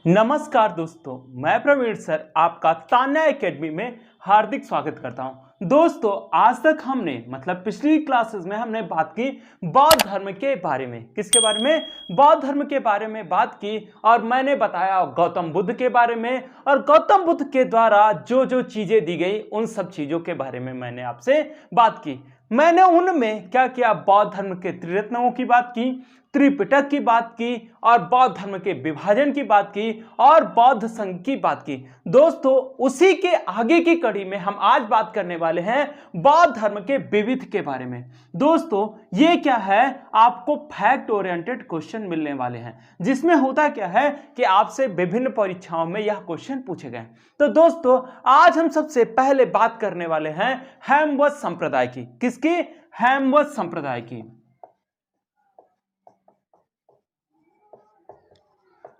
नमस्कार दोस्तों, मैं प्रवीण सर आपका तान्या एकेडमी में हार्दिक स्वागत करता हूं। दोस्तों, आज तक हमने पिछली क्लासेस में हमने बात की बौद्ध धर्म के बारे में। किसके बारे में? बौद्ध धर्म के बारे में बात की और मैंने बताया गौतम बुद्ध के बारे में, और गौतम बुद्ध के द्वारा जो जो चीजें दी गई उन सब चीजों के बारे में मैंने आपसे बात की। मैंने उनमें क्या किया? बौद्ध धर्म के त्रिरत्नों की बात की, त्रिपिटक की बात की, और बौद्ध धर्म के विभाजन की बात की, और बौद्ध संघ की बात की। दोस्तों, उसी के आगे की कड़ी में हम आज बात करने वाले हैं बौद्ध धर्म के विविध के बारे में। दोस्तों, ये क्या है? आपको फैक्ट ओरिएंटेड क्वेश्चन मिलने वाले हैं, जिसमें होता क्या है कि आपसे विभिन्न परीक्षाओं में यह क्वेश्चन पूछे गए। तो दोस्तों, आज हम सबसे पहले बात करने वाले हैं हेमवद संप्रदाय की। किसकी? हेमवद संप्रदाय की।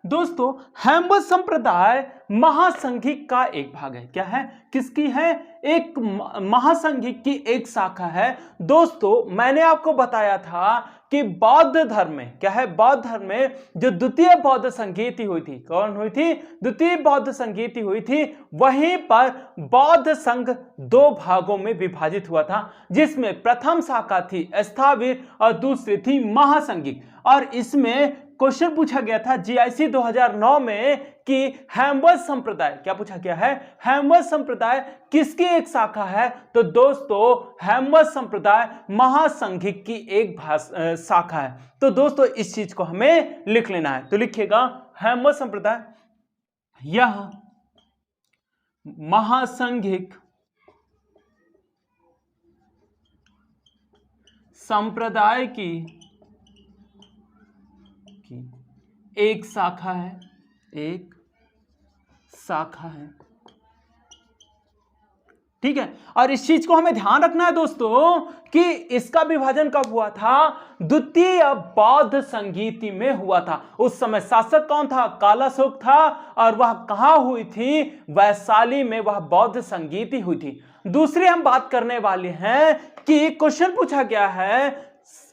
दोस्तों, हेमवद संप्रदाय महासंघिक का एक भाग है। क्या है? किसकी है? एक महासंघिक की एक शाखा है। दोस्तों, मैंने आपको बताया था कि बौद्ध धर्म में क्या है? बौद्ध धर्म में जो द्वितीय बौद्ध संगीति हुई थी, कौन हुई थी? द्वितीय बौद्ध संगीति हुई थी। वहीं पर बौद्ध संघ दो भागों में विभाजित हुआ था, जिसमें प्रथम शाखा थी स्थाविर और दूसरी थी महासंघिक। और इसमें क्वेश्चन पूछा गया था जीआईसी 2009 में कि हेमवद संप्रदाय, क्या पूछा गया है? हेमवद संप्रदाय किसकी एक शाखा है? तो दोस्तों, हेमवद संप्रदाय महासंघिक की एक शाखा है। तो दोस्तों, इस चीज को हमें लिख लेना है। तो लिखिएगा, हेमवद संप्रदाय यह महासंघिक संप्रदाय की एक शाखा है, एक शाखा है। ठीक है, और इस चीज को हमें ध्यान रखना है दोस्तों कि इसका विभाजन कब हुआ था? द्वितीय बौद्ध संगीति में हुआ था। उस समय शासक कौन था? कालाशोक था, और वह कहां हुई थी? वैशाली में वह बौद्ध संगीति हुई थी। दूसरी हम बात करने वाले हैं कि क्वेश्चन पूछा गया है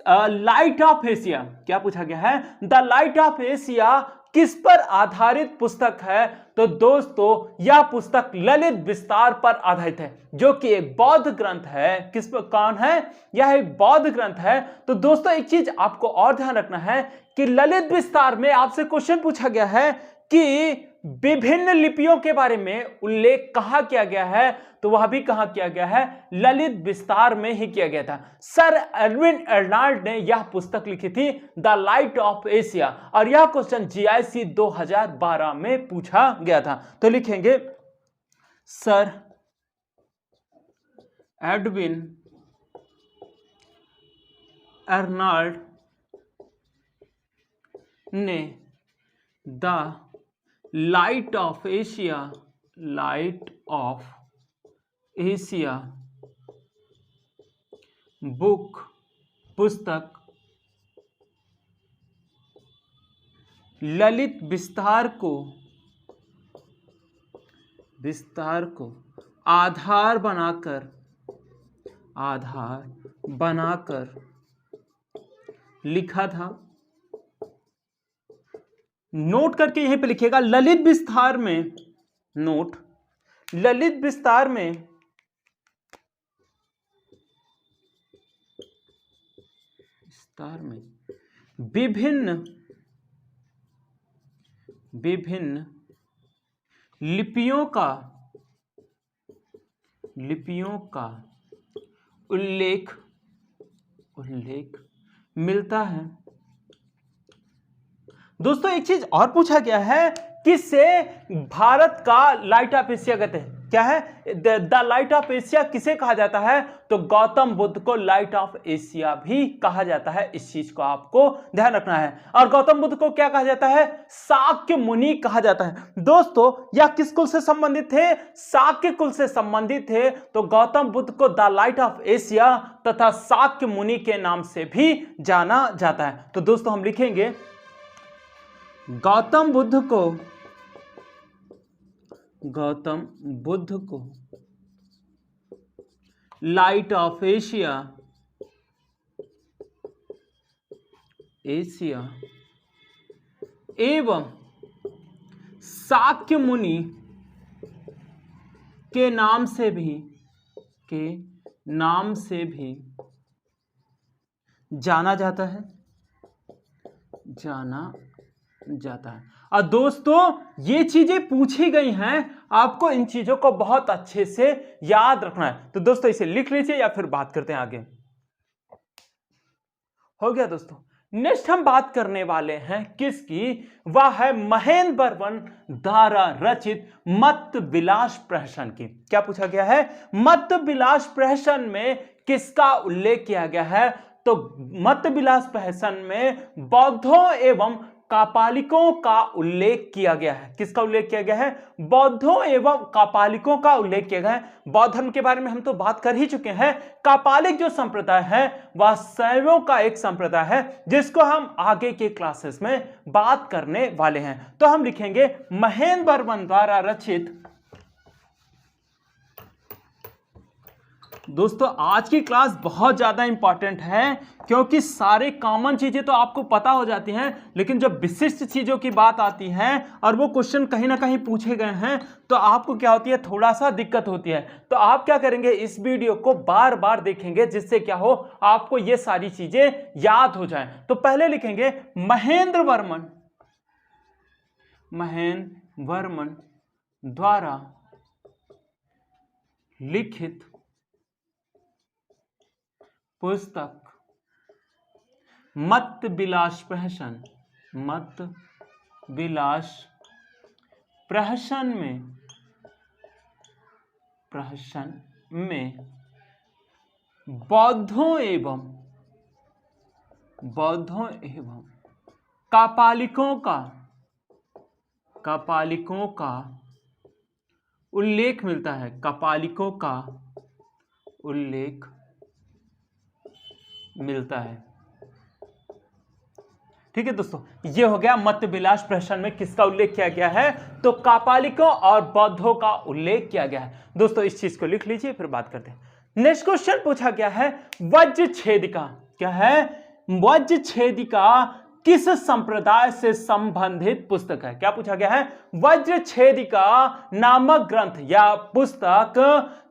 लाइट ऑफ एशिया। क्या पूछा गया है? द लाइट ऑफ एशिया किस पर आधारित पुस्तक है? तो दोस्तों, यह पुस्तक ललित विस्तार पर आधारित है, जो कि एक बौद्ध ग्रंथ है। किस पर? कौन है? यह एक बौद्ध ग्रंथ है। तो दोस्तों, एक चीज आपको और ध्यान रखना है कि ललित विस्तार में आपसे क्वेश्चन पूछा गया है कि विभिन्न लिपियों के बारे में उल्लेख कहां किया गया है? तो वह भी कहां किया गया है? ललित विस्तार में ही किया गया था। सर एडविन अर्नाल्ड ने यह पुस्तक लिखी थी, द लाइट ऑफ एशिया, और यह क्वेश्चन जीआईसी 2012 में पूछा गया था। तो लिखेंगे, सर एडविन अर्नाल्ड ने the light of Asia, light of Asia book, पुस्तक ललित विस्तार को आधार बनाकर लिखा था। नोट करके यहीं पे लिखिएगा, ललित विस्तार में, नोट, ललित विस्तार में विभिन्न लिपियों का उल्लेख मिलता है। दोस्तों, एक चीज और पूछा गया है, किससे भारत का लाइट ऑफ एशिया कहते हैं? क्या है? द लाइट ऑफ एशिया किसे कहा जाता है? तो गौतम बुद्ध को लाइट ऑफ एशिया भी कहा जाता है। इस चीज को आपको ध्यान रखना है। और गौतम बुद्ध को क्या कहा जाता है? शाक्य मुनि कहा जाता है। दोस्तों, यह किस कुल से संबंधित थे? शाक्य कुल से संबंधित थे। तो गौतम बुद्ध को द लाइट ऑफ एशिया तथा शाक्य मुनि के नाम से भी जाना जाता है। तो दोस्तों, हम लिखेंगे, गौतम बुद्ध को लाइट ऑफ एशिया एवं शाक्य मुनि के नाम से भी जाना जाता है। और दोस्तों ये चीजें पूछी गई हैं, आपको इन चीजों को बहुत अच्छे से याद रखना है। तो दोस्तों इसे लिख लीजिए या फिर बात करते हैं आगे। हो गया दोस्तों। नेक्स्ट हम बात करने वाले हैं किसकी, वह है महेंद्र वर्मन द्वारा रचित मत्त विलास प्रहसन की। क्या पूछा गया है, मत्त विलास प्रहसन में किसका उल्लेख किया गया है? तो मत्त विलास प्रहसन में बौद्धों एवं कापालिकों का उल्लेख किया गया है। किसका उल्लेख किया गया है? बौद्धों एवं कापालिकों का उल्लेख किया गया है। बौद्ध धर्म के बारे में हम तो बात कर ही चुके हैं। कापालिक जो संप्रदाय है वह शैवों का एक संप्रदाय है, जिसको हम आगे के क्लासेस में बात करने वाले हैं। तो हम लिखेंगे महेंद्र वर्मन द्वारा रचित। दोस्तों आज की क्लास बहुत ज्यादा इंपॉर्टेंट है, क्योंकि सारे कॉमन चीजें तो आपको पता हो जाती हैं, लेकिन जब विशिष्ट चीजों की बात आती है और वो क्वेश्चन कहीं ना कहीं पूछे गए हैं तो आपको क्या होती है, थोड़ा सा दिक्कत होती है। तो आप क्या करेंगे, इस वीडियो को बार बार देखेंगे, जिससे क्या हो, आपको ये सारी चीजें याद हो जाएं। तो पहले लिखेंगे महेंद्र वर्मन द्वारा लिखित पुस्तक मत्त विलास प्रहसन में बौद्धों एवं कापालिकों का उल्लेख मिलता है। कापालिकों का उल्लेख मिलता है। ठीक है दोस्तों, ये हो गया मत्त विलास प्रहसन में किसका उल्लेख किया गया है, तो कापालिकों और बौद्धों का उल्लेख किया गया है। दोस्तों इस चीज को लिख लीजिए, फिर बात करते हैं। नेक्स्ट क्वेश्चन पूछा गया है वज्रछेदिका। क्या है? वज्रछेदिका किस संप्रदाय से संबंधित पुस्तक है? क्या पूछा गया है? वज्रछेदिका नामक ग्रंथ या पुस्तक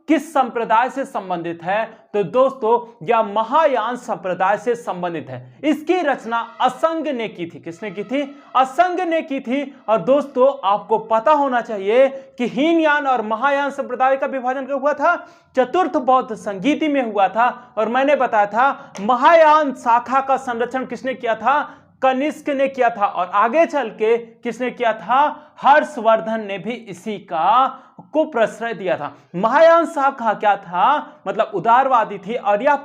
किस संप्रदाय से संबंधित है? तो दोस्तों यह महायान संप्रदाय से संबंधित है। इसकी रचना असंग ने की थी। किसने की थी? असंग ने की थी। और दोस्तों आपको पता होना चाहिए कि हीनयान और महायान संप्रदाय का विभाजन कब हुआ था? चतुर्थ बौद्ध संगीति में हुआ था। और मैंने बताया था महायान शाखा का संरक्षण किसने किया था? कनिष्क ने किया था। और आगे चल के किसने किया था? हर्षवर्धन ने भी इसी को प्रश्रय दिया था। महायान शाखा क्या था? मतलब उदारवादी थी, और यह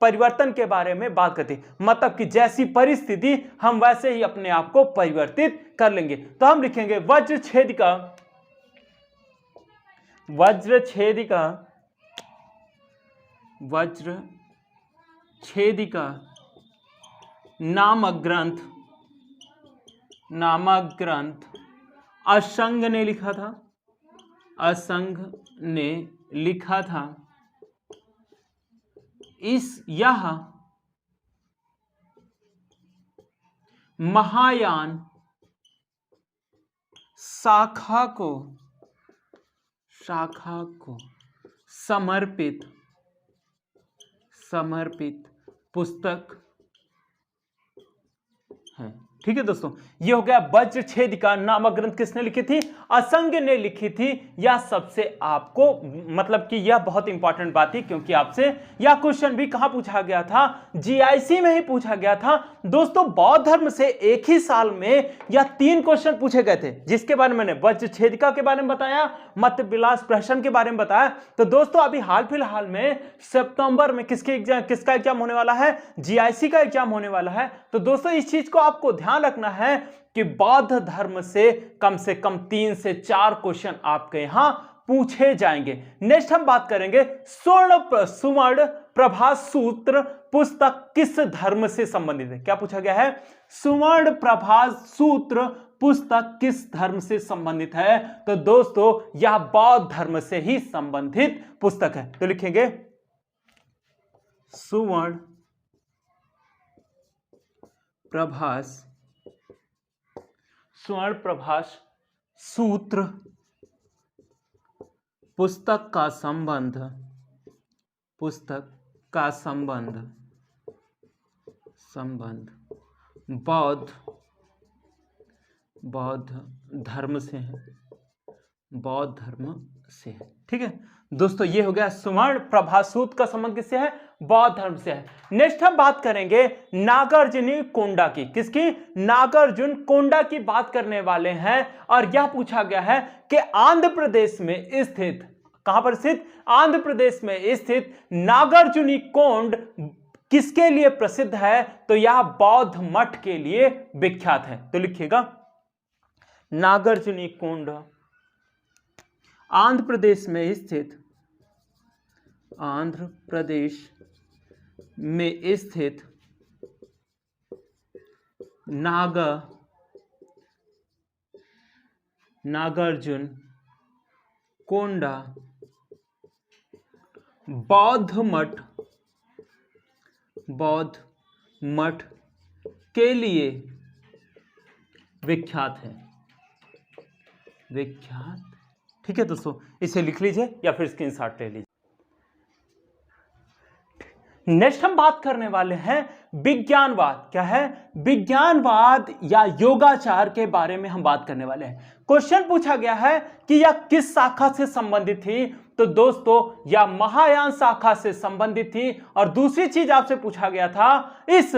परिवर्तन के बारे में बात करती, मतलब कि जैसी परिस्थिति हम वैसे ही अपने आप को परिवर्तित कर लेंगे। तो हम लिखेंगे वज्रछेदिका नामक ग्रंथ असंग ने लिखा था। यह महायान शाखा को समर्पित पुस्तक है। ठीक है दोस्तों, ये हो गया वज्रछेदिका नामक ग्रंथ किसने लिखी थी? असंग ने लिखी थी। यह सबसे आपको मतलब कि यह बहुत इंपॉर्टेंट बात थी, क्योंकि आपसे यह क्वेश्चन भी कहां पूछा गया था? जीआईसी में ही पूछा गया था। दोस्तों बौद्ध धर्म से एक ही साल में यह 3 क्वेश्चन पूछे गए थे, जिसके बारे में मैंने वज्रछेदिका के बारे में बताया, मत्त विलास प्रहसन के बारे में बताया। तो दोस्तों अभी हाल फिलहाल में सितंबर में किसका एग्जाम होने वाला है? जीआईसी का एग्जाम होने वाला है। तो दोस्तों इस चीज को आपको ध्यान रखना है कि बौद्ध धर्म से कम 3 से 4 क्वेश्चन आपके यहां पूछे जाएंगे। नेक्स्ट हम बात करेंगे सुवर्ण प्रभा सूत्र पुस्तक किस धर्म से संबंधित है? क्या पूछा गया है? सुवर्ण प्रभा सूत्र पुस्तक किस धर्म से संबंधित है? तो दोस्तों यह बौद्ध धर्म से ही संबंधित पुस्तक है। तो लिखेंगे सुवर्ण प्रभास स्वर्ण प्रभाष सूत्र पुस्तक का संबंध बौद्ध धर्म से है। ठीक है दोस्तों, ये हो गया स्वर्ण प्रभाष सूत्र का संबंध किससे है? बौद्ध धर्म से है। नेक्स्ट हम बात करेंगे नागार्जुनी कोंडा की। किसकी? नागार्जुन कोंडा की बात करने वाले हैं। और यह पूछा गया है कि आंध्र प्रदेश में स्थित, कहां पर स्थित? आंध्र प्रदेश में स्थित नागार्जुनी कोंड किसके लिए प्रसिद्ध है? तो यह बौद्ध मठ के लिए विख्यात है। तो लिखिएगा नागार्जुनी कोंड आंध्र प्रदेश में स्थित नागार्जुन कोंडा बौद्ध मठ के लिए विख्यात है। ठीक है दोस्तों, इसे लिख लीजिए या फिर स्क्रीनशॉट ले लीजिए। नेक्स्ट हम बात करने वाले हैं विज्ञानवाद। क्या है? विज्ञानवाद या योगाचार के बारे में हम बात करने वाले हैं। क्वेश्चन पूछा गया है कि यह किस शाखा से संबंधित थी? तो दोस्तों यह महायान शाखा से संबंधित थी। और दूसरी चीज आपसे पूछा गया था, इस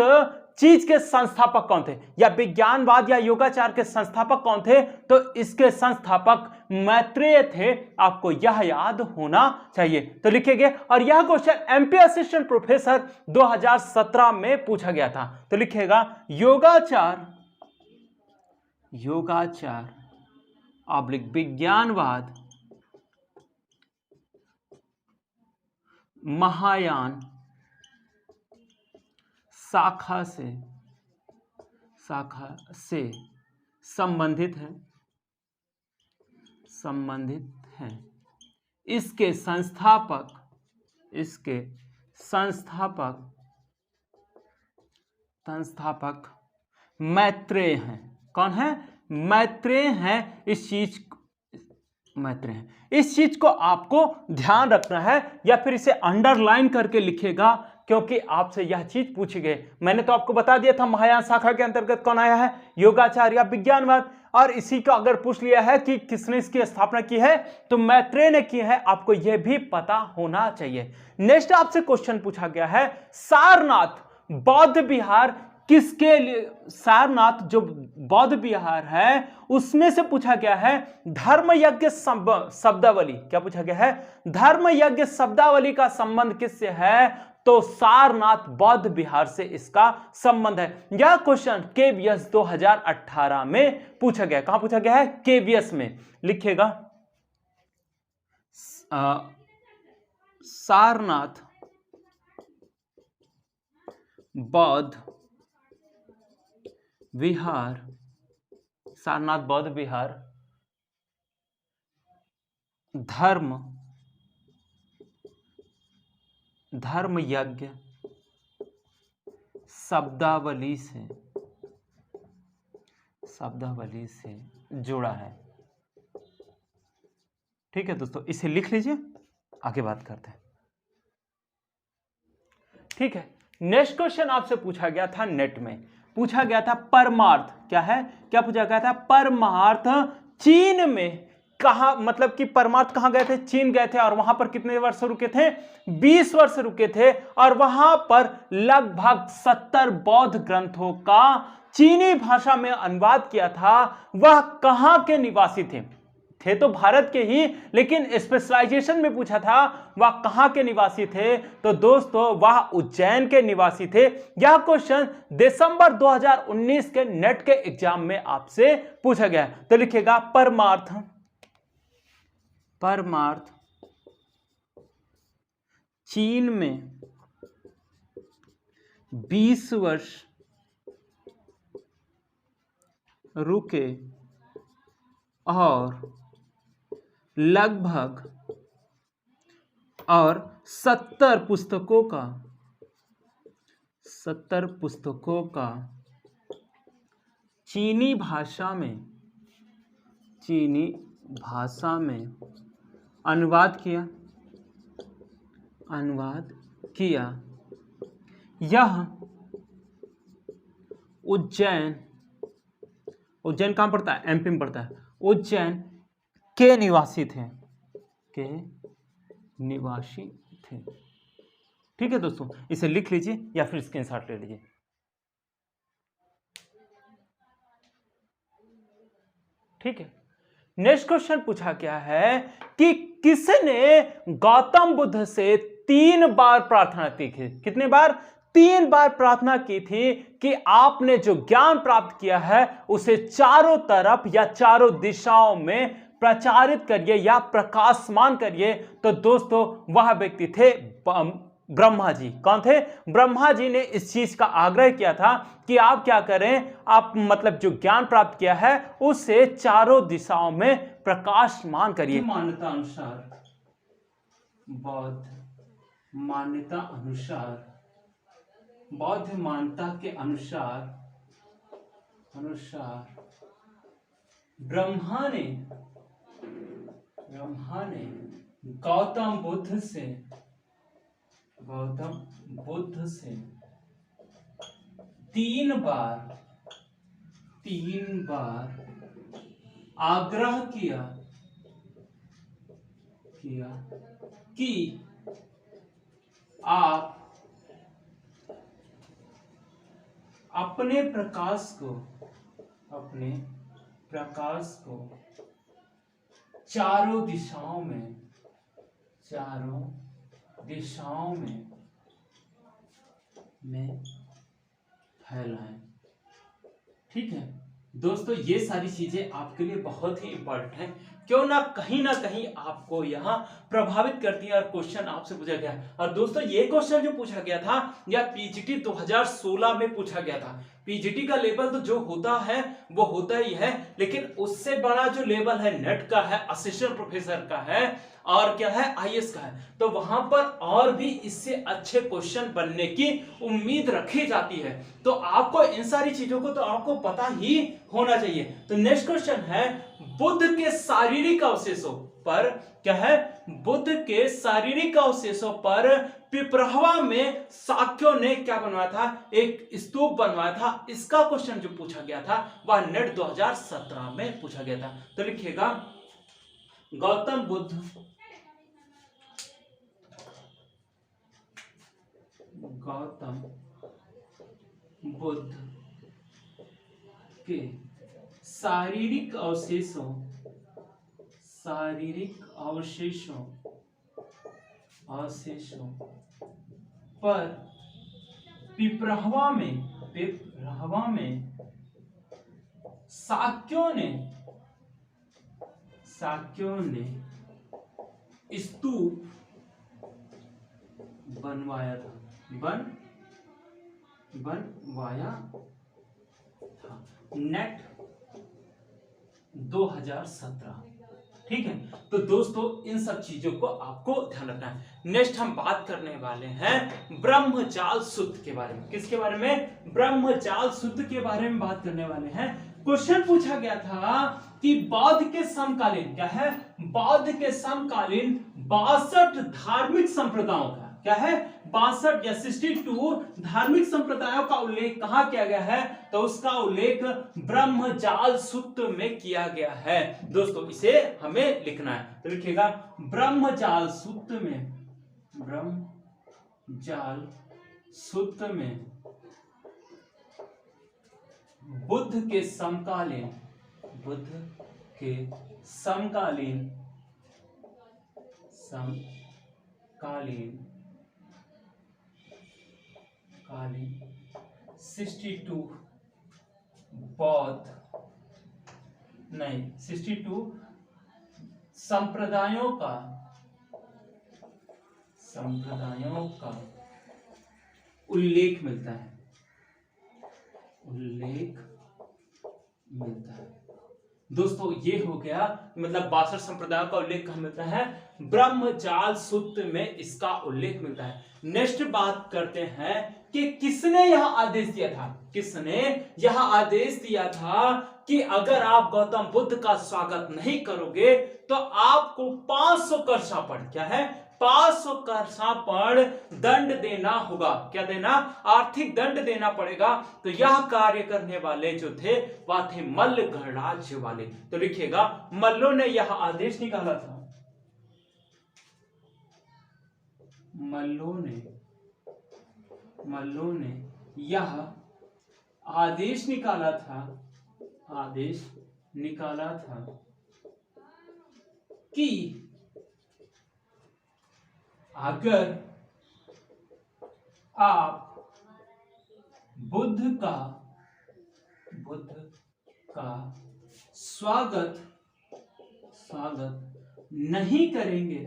चीज के संस्थापक कौन थे, या विज्ञानवाद या योगाचार के संस्थापक कौन थे? तो इसके संस्थापक मैत्रेय थे। आपको यह याद होना चाहिए। तो लिखेंगे, और यह क्वेश्चन एमपी असिस्टेंट प्रोफेसर 2017 में पूछा गया था। तो लिखेगा योगाचार ऑब्लिक विज्ञानवाद महायान शाखा से संबंधित है। इसके संस्थापक मैत्रेय हैं। कौन है? मैत्रेय हैं। इस चीज को आपको ध्यान रखना है, या फिर इसे अंडरलाइन करके लिखेगा, क्योंकि आपसे यह चीज पूछी गई। मैंने तो आपको बता दिया था महायान शाखा के अंतर्गत कौन आया है, योगाचार या विज्ञानवाद। और इसी का अगर पूछ लिया है कि किसने इसकी स्थापना की है, तो मैत्रेय ने की है। आपको यह भी पता होना चाहिए। नेक्स्ट आपसे क्वेश्चन पूछा गया है, सारनाथ बौद्ध विहार किसके लिए? सारनाथ जो बौद्ध विहार है उसमें से पूछा गया है धर्म यज्ञ शब्दावली। क्या पूछा गया है? धर्म यज्ञ शब्दावली का संबंध किससे है? तो सारनाथ बौद्ध विहार से इसका संबंध है। यह क्वेश्चन केवीएस 2018 में पूछा गया। कहां पूछा गया है? केवीएस में। लिखिएगा सारनाथ बौद्ध विहार धर्म यज्ञ शब्दावली से जुड़ा है। ठीक है दोस्तों, इसे लिख लीजिए, आगे बात करते हैं। ठीक है, नेक्स्ट क्वेश्चन आपसे पूछा गया था, नेट में पूछा गया था परमार्थ। क्या है? क्या पूछा गया था? परमार्थ चीन में कहा, मतलब कि परमार्थ कहां गए थे? चीन गए थे। और वहां पर कितने वर्ष रुके थे? 20 वर्ष रुके थे। और वहां पर लगभग 70 बौद्ध ग्रंथों का चीनी भाषा में अनुवाद किया था। वह कहां के निवासी थे? तो भारत के ही, लेकिन स्पेशलाइजेशन में पूछा था वह कहां के निवासी थे? तो दोस्तों वह उज्जैन के निवासी थे। यह क्वेश्चन दिसंबर 2019 के नेट के एग्जाम में आपसे पूछा गया। तो लिखिएगा परमार्थ चीन में 20 वर्ष रुके और लगभग 70 पुस्तकों का चीनी भाषा में चीनी भाषा में अनुवाद किया। यह उज्जैन कहाँ पड़ता है? एमपी में पड़ता है। उज्जैन के निवासी थे। ठीक है दोस्तों, इसे लिख लीजिए या फिर स्क्रीनशॉट ले लीजिए। ठीक है, नेक्स्ट क्वेश्चन पूछा गया है कि किसने गौतम बुद्ध से 3 बार प्रार्थना की थी? कितनी बार? 3 बार प्रार्थना की थी कि आपने जो ज्ञान प्राप्त किया है उसे चारों तरफ या चारों दिशाओं में प्रचारित करिए या प्रकाशमान करिए। तो दोस्तों वह व्यक्ति थे ब्रह्मा जी। कौन थे? ब्रह्मा जी ने इस चीज का आग्रह किया था कि आप क्या करें, आप मतलब जो ज्ञान प्राप्त किया है उसे चारों दिशाओं में प्रकाशमान करिए। मान्यता अनुसार, बौद्ध मान्यता के अनुसार ब्रह्मा ने गौतम बुद्ध से 3 बार आग्रह किया कि आप अपने प्रकाश को चारों दिशाओं में फैलाएं। ठीक है दोस्तों, ये सारी चीजें आपके लिए बहुत ही इंपॉर्टेंट हैं, क्यों ना कहीं आपको यहाँ प्रभावित करती है और क्वेश्चन आपसे पूछा गया। और दोस्तों ये क्वेश्चन जो पूछा गया था या पीजीटी 2016 में पूछा गया था। पीजीटी का लेवल तो जो होता है वो होता ही है, लेकिन उससे बड़ा जो लेवल है नेट का है, असिस्टेंट प्रोफेसर का है और क्या है, आईएएस का है। तो वहां पर और भी इससे अच्छे क्वेश्चन बनने की उम्मीद रखी जाती है। तो आपको इन सारी चीजों को तो आपको पता ही होना चाहिए। तो नेक्स्ट क्वेश्चन है, बुद्ध के शारीरिक अवशेषों पर क्या है? बुद्ध के शारीरिक अवशेषों पर पिपरहवा में शाक्यों ने क्या बनवाया था? एक स्तूप बनवाया था। इसका क्वेश्चन जो पूछा गया था वह नेट 2017 में पूछा गया था। तो लिखिएगा, गौतम बुद्ध के शारीरिक अवशेषों पर पिपरहवा में शाक्यों ने स्तूप बनवाया था। नेट 2017। ठीक है, तो दोस्तों इन सब चीजों को आपको ध्यान रखना है। नेक्स्ट हम बात करने वाले हैं ब्रह्मजाल सूत्र के बारे में। किसके बारे में? ब्रह्मजाल सूत्र के बारे में बात करने वाले हैं। क्वेश्चन पूछा गया था कि बौद्ध के समकालीन क्या है? बौद्ध के समकालीन 62 धार्मिक संप्रदायों का क्या है? 62 या 62 धार्मिक संप्रदायों का उल्लेख कहां किया गया है? तो उसका उल्लेख ब्रह्मजाल सूत्र में किया गया है। दोस्तों इसे हमें लिखना है, तो लिखिएगा, ब्रह्मजाल सूत्र में बुद्ध के समकालीन 62 संप्रदायों का उल्लेख मिलता है। दोस्तों ये हो गया, मतलब 62 संप्रदायों का उल्लेख कहां मिलता है? ब्रह्मजाल सूत्र में इसका उल्लेख मिलता है। नेक्स्ट बात करते हैं कि किसने यह आदेश दिया था। किसने यह आदेश दिया था कि अगर आप गौतम बुद्ध का स्वागत नहीं करोगे तो आपको 500 कर शापड़, क्या है, 500 कर शापड़ दंड देना होगा। क्या देना? आर्थिक दंड देना पड़ेगा। तो यह कार्य करने वाले जो थे वह थे मल्ल गणराज्य वाले। तो लिखिएगा, मल्लों ने यह आदेश निकाला था। मल्लों ने यह आदेश निकाला था कि अगर आप बुद्ध का स्वागत नहीं करेंगे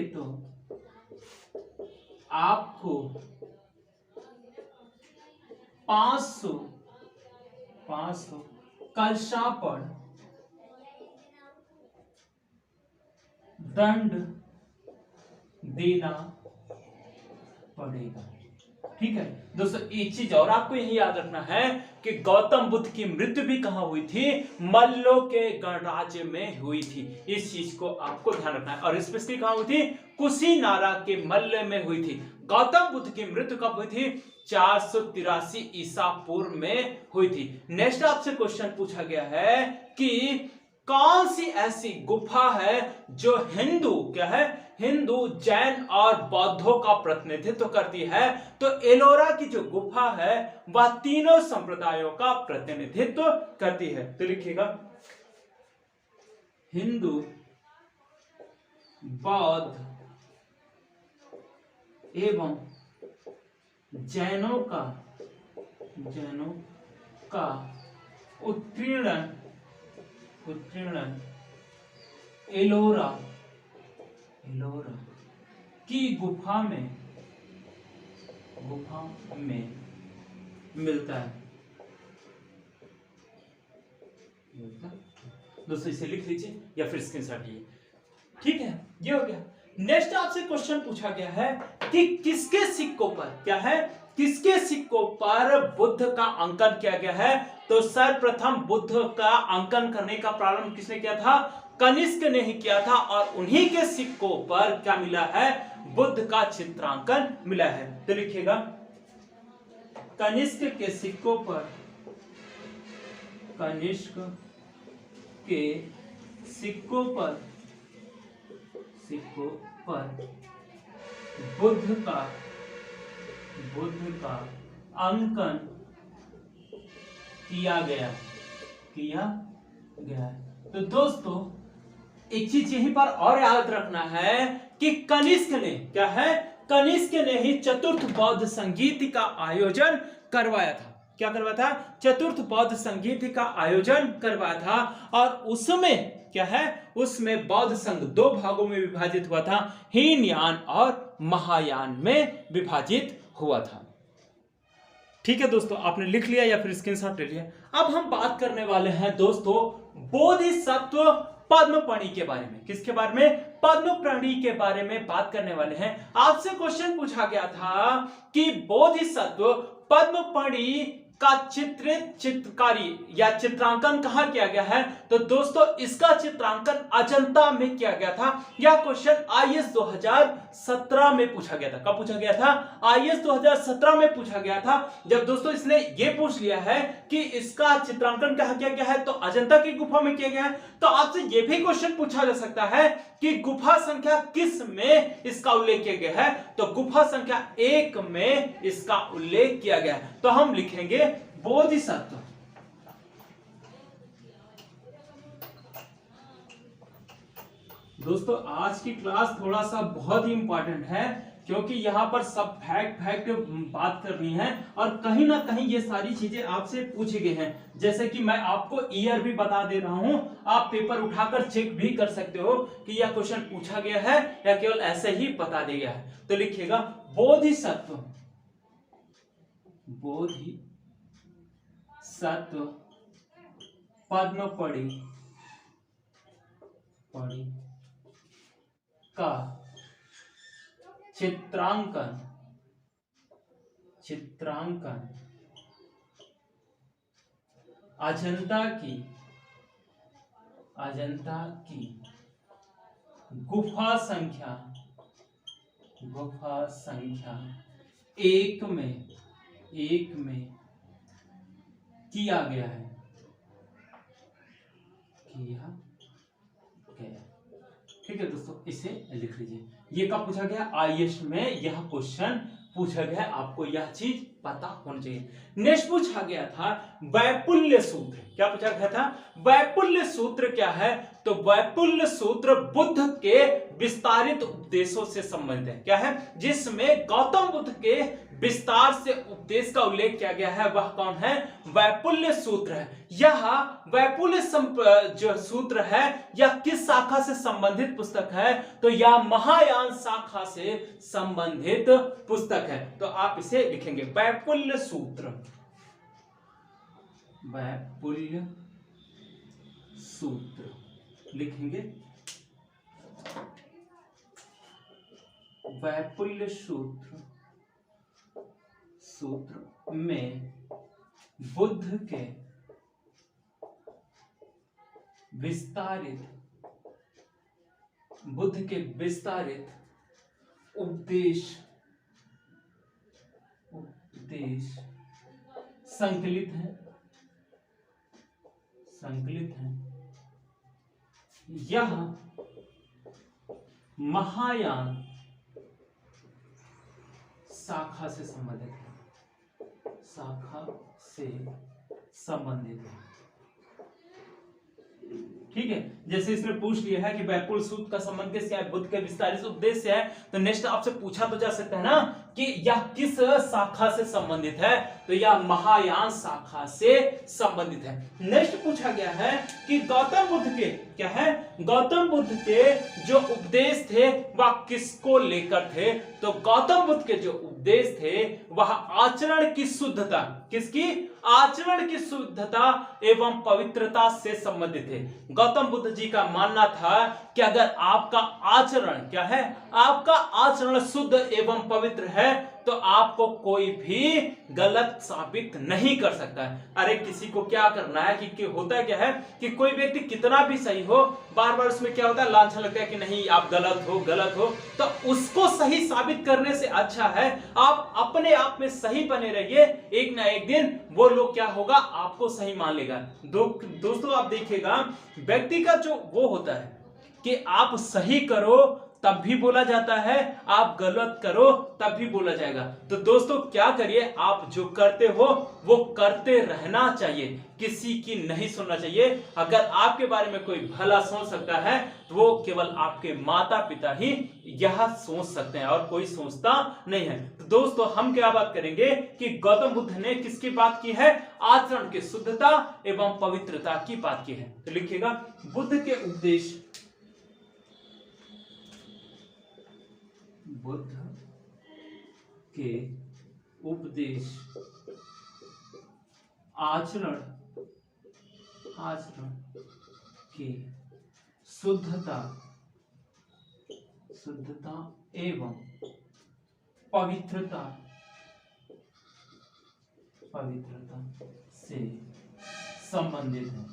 तो आपको 500 कलशापड़ दंड देना पड़ेगा। ठीक है दोस्तों, एक चीज और आपको यही याद रखना है कि गौतम बुद्ध की मृत्यु भी कहां हुई थी? मल्लों के गणराज्य में हुई थी। इस चीज को आपको ध्यान रखना है। और स्पेशली कहां हुई थी? कुशीनारा के मल्ल में हुई थी। गौतम बुद्ध की मृत्यु कब हुई थी? 483 ईसा पूर्व में हुई थी। नेक्स्ट आपसे क्वेश्चन पूछा गया है कि कौन सी ऐसी गुफा है जो हिंदू, जैन और बौद्धों का प्रतिनिधित्व करती है? तो एलोरा की जो गुफा है वह तीनों संप्रदायों का प्रतिनिधित्व करती है। तो लिखिएगा, हिंदू, बौद्ध एवं जैनों का उत्कीर्णन एलोरा की गुफा में मिलता है। दोस्तों इसे लिख लीजिए या फिर स्क्रीनशॉट लीजिए। ठीक है, ये हो गया। नेक्स्ट आपसे क्वेश्चन पूछा गया है कि किसके सिक्कों पर बुद्ध का अंकन किया गया है? तो सर्वप्रथम बुद्ध का अंकन करने का प्रारंभ किसने किया था? कनिष्क ने ही किया था। और उन्हीं के सिक्कों पर क्या मिला है? बुद्ध का चित्रांकन मिला है। तो लिखिएगा, कनिष्क के सिक्कों पर बुद्ध का अंकन किया गया। तो दोस्तों एक चीज यहीं पर और याद रखना है कि कनिष्क ने कनिष्क ने ही चतुर्थ बौद्ध संगीति का आयोजन करवाया था। क्या करवाया था? चतुर्थ बौद्ध संगीति का आयोजन करवाया था। और उसमें उसमें बौद्ध संघ 2 भागों में विभाजित हुआ था, हीनयान और महायान में विभाजित हुआ था। ठीक है दोस्तों, आपने लिख लिया या फिर स्क्रीनशॉट ले लिया। अब हम बात करने वाले हैं दोस्तों बोधिसत्व पद्मपणि के बारे में। किसके बारे में? पद्मपणि के बारे में बात करने वाले हैं। आपसे क्वेश्चन पूछा गया था कि बोधिसत्व पद्मपणि का चित्रकारी या चित्रांकन कहां किया गया है? तो दोस्तों इसका चित्रांकन अजंता में किया गया था। यह क्वेश्चन आईएएस 2017 में पूछा गया था। कब पूछा गया था? आईएएस 2017 में पूछा गया था। जब दोस्तों इसने ये पूछ लिया है कि इसका चित्रांकन कहां किया गया है, तो अजंता की गुफा में किया गया है। तो आपसे यह भी क्वेश्चन पूछा जा सकता है कि गुफा संख्या किस में इसका उल्लेख किया गया है? तो गुफा संख्या 1 में इसका उल्लेख किया गया है। तो हम लिखेंगे बोधिसत्व। दोस्तों आज की क्लास थोड़ा सा बहुत ही इंपॉर्टेंट है, क्योंकि यहां पर सब फैक्ट बात करनी है और कहीं ना कहीं ये सारी चीजें आपसे पूछी गई हैं। जैसे कि मैं आपको ईयर भी बता दे रहा हूं, आप पेपर उठाकर चेक भी कर सकते हो कि यह क्वेश्चन पूछा गया है या केवल ऐसे ही बता दिया गया है। तो लिखिएगा बोधिसत्व पद्मपणि पौड़ी का चित्रांकन अजंता की गुफा संख्या एक में किया गया है। ठीक है दोस्तों, इसे लिख लीजिए। ये कब पूछा गया? आईएएस में यह क्वेश्चन पूछा गया, आपको यह चीज पता होनी चाहिए। नेक्स्ट पूछा गया था वैपुल्य सूत्र। क्या पूछा गया था? वैपुल्य सूत्र क्या है? तो वैपुल्य सूत्र बुद्ध के विस्तारित उपदेशों से संबंधित है। क्या है? जिसमें गौतम बुद्ध के विस्तार से उपदेश का उल्लेख किया गया है, वह कौन है? वैपुल्य सूत्र है। यह वैपुल्य जो सूत्र है, यह किस शाखा से संबंधित पुस्तक है? तो यह महायान शाखा से संबंधित पुस्तक है। तो आप इसे लिखेंगे वैपुल्य सूत्र। वैपुल्य सूत्र लिखेंगे। वैपुल्य सूत्र में बुद्ध के विस्तारित उपदेश संकलित है। यह महायान शाखा से संबंधित है। ठीक है, जैसे इसने पूछ लिया है कि वैपुल्य सूत्र का संबंध किससे है? बुद्ध के विस्तारित उपदेश से है। तो नेक्स्ट आपसे पूछा तो जा सकता है ना कि यह किस शाखा से संबंधित है? तो यह महायान शाखा से संबंधित है। नेक्स्ट पूछा गया है कि गौतम बुद्ध के क्या है? गौतम बुद्ध के जो उपदेश थे वह किसको लेकर थे? तो गौतम बुद्ध के जो उपदेश थे वह आचरण की शुद्धता, किसकी? आचरण की शुद्धता एवं पवित्रता से संबंधित थे। गौतम बुद्ध जी का मानना था कि अगर आपका आचरण क्या है? आपका आचरण शुद्ध एवं पवित्र है तो आपको कोई भी गलत साबित नहीं कर सकता है। अरे किसी को क्या करना है कि होता क्या है कि कोई व्यक्ति कितना भी सही हो, बार बार उसमें क्या होता है? लांछन लगता है कि नहीं आप गलत हो। तो उसको सही साबित करने से अच्छा है आप अपने आप में सही बने रहिए। एक ना एक दिन वो लोग क्या होगा? आपको सही मान लेगा। दोस्तों आप देखिएगा, व्यक्ति का जो वो होता है कि आप सही करो तब भी बोला जाता है, आप गलत करो तब भी बोला जाएगा। तो दोस्तों क्या करिए, आप जो करते हो वो करते रहना चाहिए, किसी की नहीं सुनना चाहिए। अगर आपके बारे में कोई भला सोच सकता है तो वो केवल आपके माता पिता ही यह सोच सकते हैं और कोई सोचता नहीं है। तो दोस्तों हम क्या बात करेंगे कि गौतम बुद्ध ने किसकी बात की है? आचरण की शुद्धता एवं पवित्रता की बात की है। तो लिखिएगा बुद्ध के उपदेश, बुद्ध के उपदेश आचरण की शुद्धता एवं पवित्रता से संबंधित है।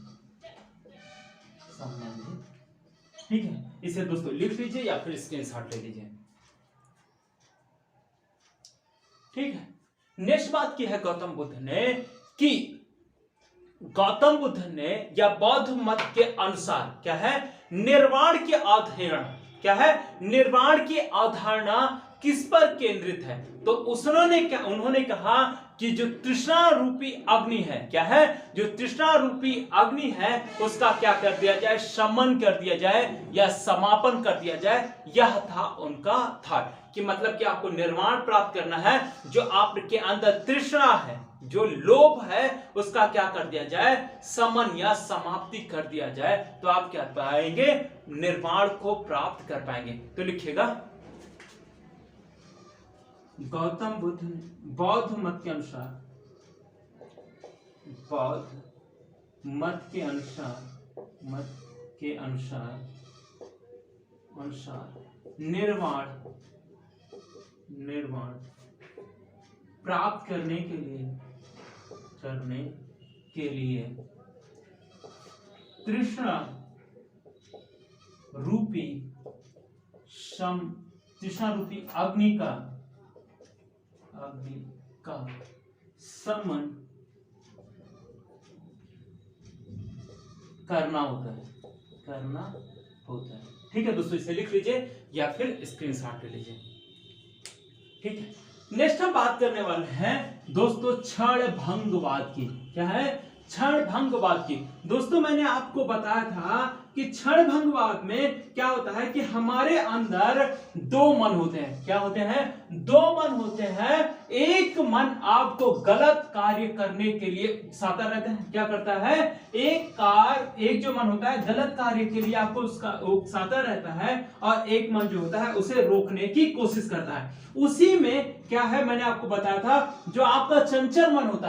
ठीक है, इसे दोस्तों लिख लीजिए या फिर स्क्रीनशॉट ले लीजिए। ठीक है, नेक्स्ट बात की है गौतम बुद्ध ने कि गौतम बुद्ध ने या बौद्ध मत के अनुसार क्या है? निर्वाण की अवधारणा क्या है? निर्वाण की अवधारणा किस पर केंद्रित है? तो उन्होंने कहा कि जो तृष्णा रूपी अग्नि है, क्या है? जो तृष्णा रूपी अग्नि है उसका क्या कर दिया जाए? शमन कर दिया जाए या समापन कर दिया जाए। यह था उनका था कि मतलब कि आपको निर्वाण प्राप्त करना है, जो आपके अंदर तृष्णा है, जो लोभ है, उसका क्या कर दिया जाए? समन या समाप्ति कर दिया जाए, तो आप क्या पाएंगे? निर्वाण को प्राप्त कर पाएंगे। तो लिखिएगा गौतम बुद्ध बौद्ध मत के अनुसार अनुसार निर्वाण प्राप्त करने के लिए तृष्णा रूपी अग्नि का समन करना होता है। ठीक है दोस्तों, इसे लिख लीजिए या फिर स्क्रीनशॉट ले लीजिए। ठीक है, नेक्स्ट हम बात करने वाले हैं दोस्तों क्षण भंगवाद की। क्या है? क्षण भंगवाद की। दोस्तों मैंने आपको बताया था कि क्षण भंगवाद में क्या होता है कि हमारे अंदर दो मन होते हैं। क्या होते हैं? दो मन होते हैं। एक मन आपको गलत कार्य करने के लिए उकसाता रहता है। क्या करता है? एक जो मन होता है गलत कार्य के लिए आपको उसका उकसाता रहता है, और एक मन जो होता है उसे रोकने की कोशिश करता है। उसी में क्या है, मैंने आपको बताया था, जो आपका चंचल मन होता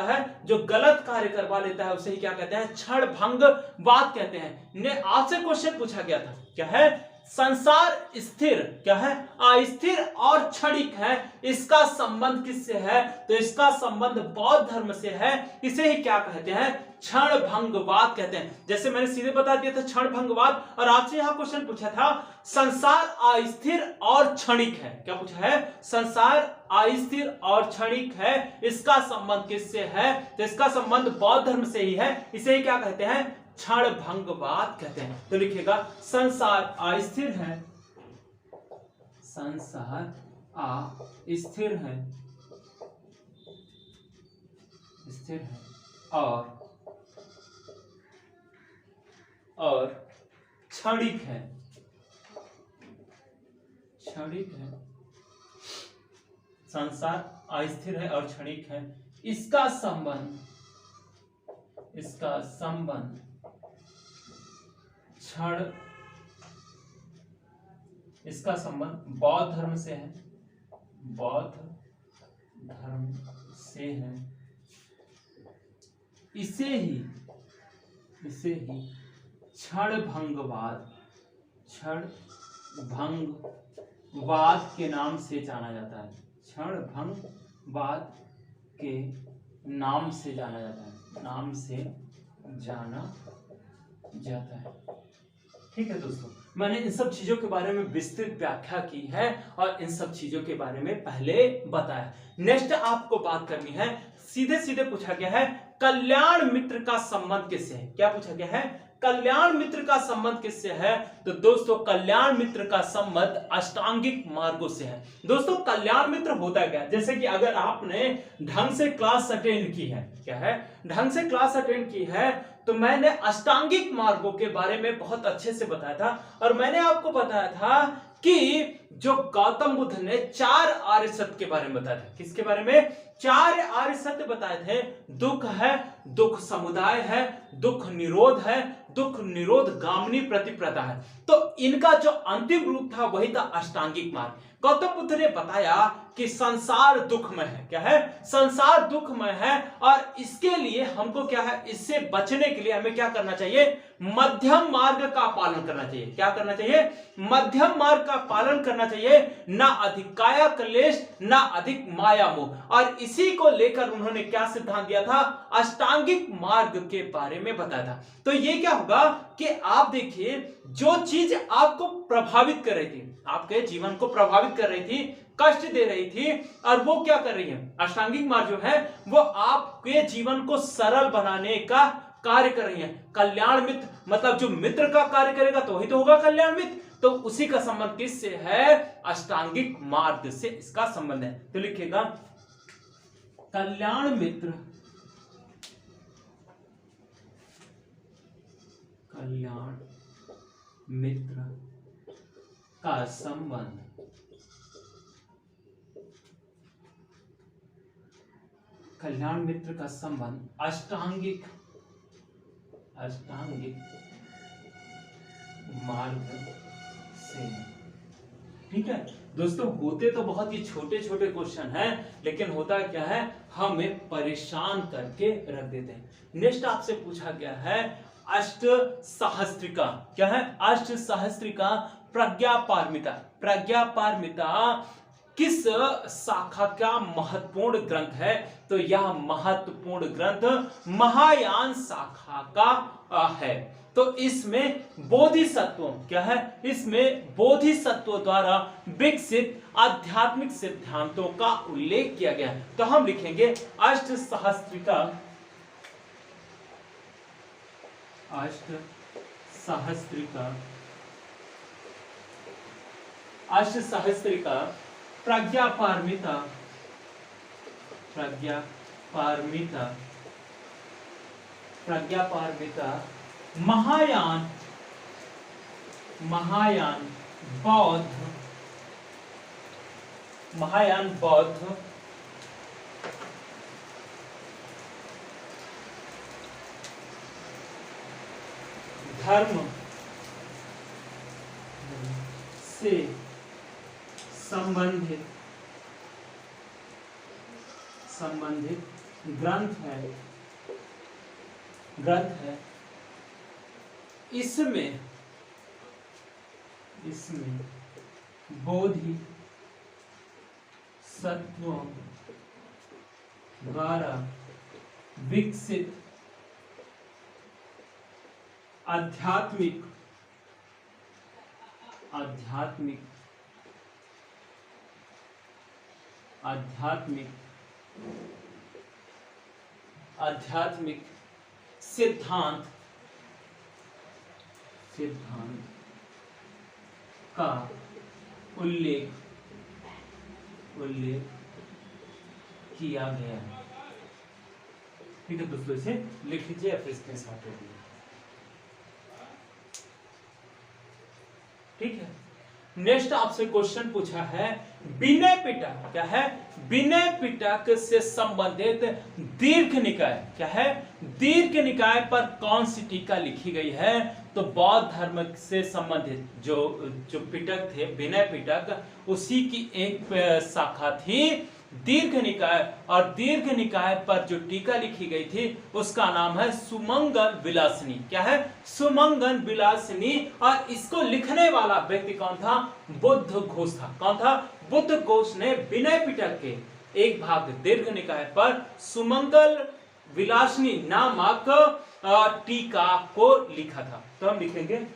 है, जो गलत कार्य करवा लेता है, उसे ही क्या कहते हैं? क्षण भंगवाद कहते हैं। आपसे क्वेश्चन पूछा गया था, क्या है? संसार स्थिर, क्या है? अस्थिर और क्षणिक है, इसका संबंध किससे है? तो इसका संबंध बौद्ध धर्म से है। इसे ही क्या कहते हैं? क्षण भंगवाद कहते हैं। जैसे मैंने सीधे बता दिया था क्षण भंगवाद, और आपसे यहां क्वेश्चन पूछा था संसार अस्थिर और क्षणिक है। क्या पूछा है? संसार अस्थिर और क्षणिक है, इसका संबंध किससे है? तो इसका संबंध बौद्ध धर्म से ही है। इसे ही क्या कहते हैं? क्षण भंगवाद कहते हैं। तो लिखिएगा संसार अस्थिर है, स्थिर है और क्षणिक है। संसार अस्थिर है और क्षणिक है, इसका संबंध बौद्ध धर्म से है। इसे ही क्षण भंगवाद के नाम से जाना जाता है। क्षण भंगवाद के नाम से जाना जाता है। ठीक है दोस्तों, मैंने इन सब चीजों के बारे में विस्तृत व्याख्या की है और इन सब चीजों के बारे में पहले बताया। नेक्स्ट आपको बात करनी है, सीधे पूछा गया है कल्याण मित्र का संबंध किससे है? क्या पूछा गया है? कल्याण मित्र का संबंध किससे है? तो दोस्तों कल्याण मित्र का संबंध अष्टांगिक मार्गों से है। दोस्तों कल्याण मित्र होता क्या? जैसे कि अगर आपने ढंग से क्लास अटेंड की है, क्या है? ढंग से क्लास अटेंड की है, तो मैंने अष्टांगिक मार्गों के बारे में बहुत अच्छे से बताया था, और मैंने आपको बताया था कि जो गौतम बुद्ध ने 4 आर्य सत्य के बारे में बताया था। किसके बारे में? 4 आर्य सत्य बताए थे। दुख है, दुख समुदाय है, दुख निरोध है, दुख निरोध गामिनी प्रतिप्रदा है। तो इनका जो अंतिम रूप था वही था अष्टांगिक मार्ग। गौतम बुद्ध ने बताया कि संसार दुखमय है। क्या है? संसार दुखमय है, और इसके लिए हमको क्या है? इससे बचने के लिए हमें क्या करना चाहिए? मध्यम मार्ग का पालन करना चाहिए। क्या करना चाहिए? मध्यम मार्ग का पालन करना चाहिए। ना अधिक काया क्लेश, ना अधिक माया मोह। और इसी को लेकर उन्होंने क्या सिद्धांत दिया था? अष्टांगिक मार्ग के बारे में बताया था। तो ये क्या होगा कि आप देखिए, जो चीज आपको प्रभावित कर रही थी, आपके जीवन को प्रभावित कर रही थी, कष्ट दे रही थी, और वो क्या कर रही है? अष्टांगिक मार्ग जो है वो आपके जीवन को सरल बनाने का कार्य कर रही है। कल्याण मित्र मतलब जो मित्र का कार्य करेगा तो वही तो होगा कल्याण मित्र। तो उसी का संबंध किससे है? अष्टांगिक मार्ग से इसका संबंध है। तो लिखिएगा कल्याण मित्र का संबंध अष्टांगिक मार्ग से। ठीक है दोस्तों, होते तो बहुत ही छोटे छोटे क्वेश्चन हैं, लेकिन होता क्या है? हमें परेशान करके रख देते हैं। नेक्स्ट आपसे पूछा गया है अष्ट सहस्त्रिका। क्या है? अष्ट सहस्त्रिका प्रज्ञा पारमिता। प्रज्ञा पारमिता किस शाखा का महत्वपूर्ण ग्रंथ है? तो यह महत्वपूर्ण ग्रंथ महायान शाखा का है। तो इसमें बोधिसत्वों, क्या है? इसमें बोधिसत्वों द्वारा विकसित आध्यात्मिक सिद्धांतों का उल्लेख किया गया है। तो हम लिखेंगे अष्ट सहस्त्रिका, अष्ट सहस्त्रिका, अष्ट सहस्त्रिका प्रज्ञा पारमिता, प्रज्ञा पारमिता, प्रज्ञा पारमिता महायान, महायान बौद्ध, महायान बौद्ध धर्म से संबंधित ग्रंथ है, ग्रंथ है। इसमें बोधि सत्वों द्वारा विकसित आध्यात्मिक सिद्धांत का उल्लेख किया गया है। ठीक है दोस्तों, इसे लिख लीजिए या फिर स्क्रीनशॉट ले लीजिए। ठीक है, नेक्स्ट आपसे क्वेश्चन पूछा है विनय पिटक। क्या है? विनय पिटक से संबंधित दीर्घ निकाय। क्या है? दीर्घ निकाय पर कौन सी टीका लिखी गई है? तो बौद्ध धर्म से संबंधित जो पिटक थे, विनय पिटक, उसी की एक शाखा थी दीर्घ निकाय। और दीर्घ निकाय पर जो टीका लिखी गई थी उसका नाम है सुमंगल विलासिनी। क्या है? सुमंगल विलासिनी। और इसको लिखने वाला व्यक्ति कौन था? बुद्ध घोष था। कौन था? बुद्ध घोष ने विनय पिटक के एक भाग दीर्घ निकाय पर सुमंगल विलासिनी नामक टीका को लिखा था। तो हम लिखेंगे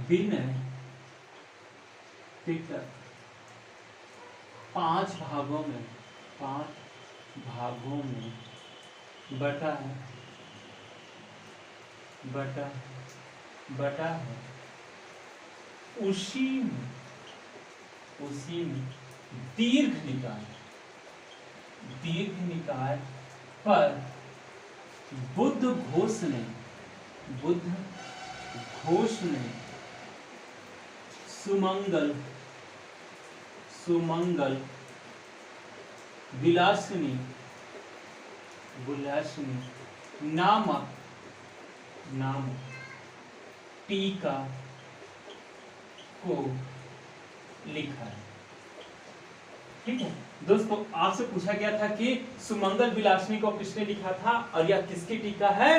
विनय पिटक 5 भागों में बटा है। उसी में दीर्घ निकाय पर बुद्ध घोष ने सुमंगल विलासिनी नामक टीका को लिखा है। ठीक है दोस्तों, आपसे पूछा गया था कि सुमंगल विलासिनी को किसने लिखा था और यह किसकी टीका है?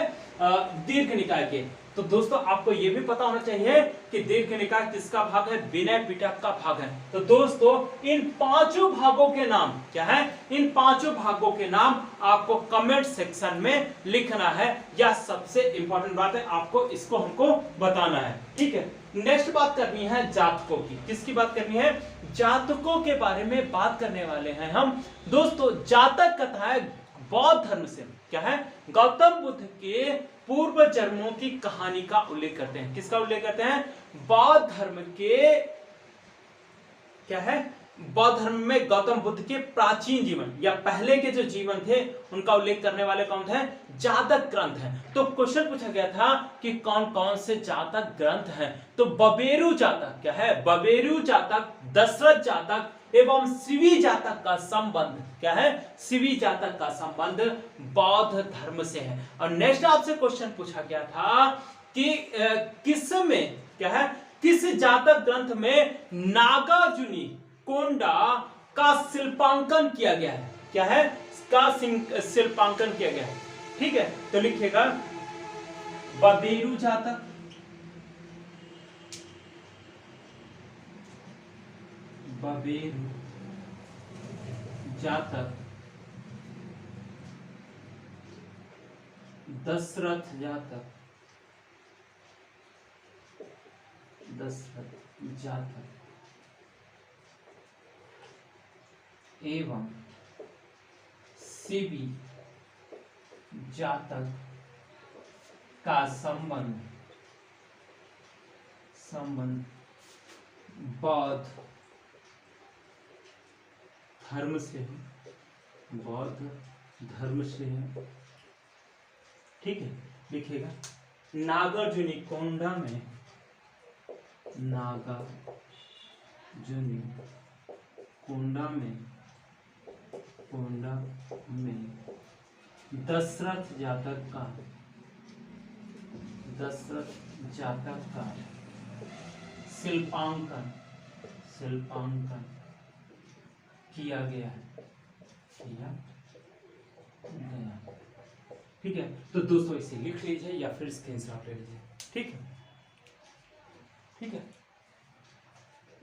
दीर्घ निकाय के। तो दोस्तों आपको यह भी पता होना चाहिए कि दीर्घ निकाय किसका भाग है? विनय पिटक का भाग है। तो दोस्तों इन 5 भागों के नाम क्या है? इन 5 भागों के नाम आपको कमेंट सेक्शन में लिखना है। यह सबसे इंपॉर्टेंट बात है, आपको इसको हमको बताना है। ठीक है, नेक्स्ट बात करनी है जातकों की। किसकी बात करनी है? जातकों के बारे में बात करने वाले हैं हम। दोस्तों जातक कथाएं बौद्ध धर्म से क्या है? गौतम बुद्ध के पूर्व जन्मों की कहानी का उल्लेख करते हैं। किसका उल्लेख करते हैं? बौद्ध धर्म के क्या है? बौद्ध धर्म में गौतम बुद्ध के प्राचीन जीवन या पहले के जो जीवन थे उनका उल्लेख करने वाले कौन थे? जातक ग्रंथ हैं। तो क्वेश्चन पूछा गया था कि कौन कौन से जातक ग्रंथ हैं? तो बबेरू जातक क्या है? बबेरू जातक, दशरथ जातक, एवं शिवी जातक का संबंध क्या है, शिवी जातक का संबंध बौद्ध धर्म से है। और नेक्स्ट आपसे क्वेश्चन पूछा गया था कि किस में क्या है, किस जातक ग्रंथ में नागार्जुनी कोंडा का शिल्पांकन किया गया है, क्या है, का शिल्पांकन किया गया है। ठीक है, तो लिखिएगा बबेरू जातक, बबेरू जातक, दशरथ जातक, दशरथ जातक एवं शिवी जातक का संबंध बौद्ध धर्म से है, बौद्ध धर्म से है। ठीक है, लिखिएगा नागार्जुनी कोंडा में, नागार्जुनी कोंडा में दशरथ जातक का शिल्पांकन किया गया। ठीक है, तो दोस्तों इसे लिख लीजिए या फिर स्क्रीनशॉट ले लीजिए। ठीक है।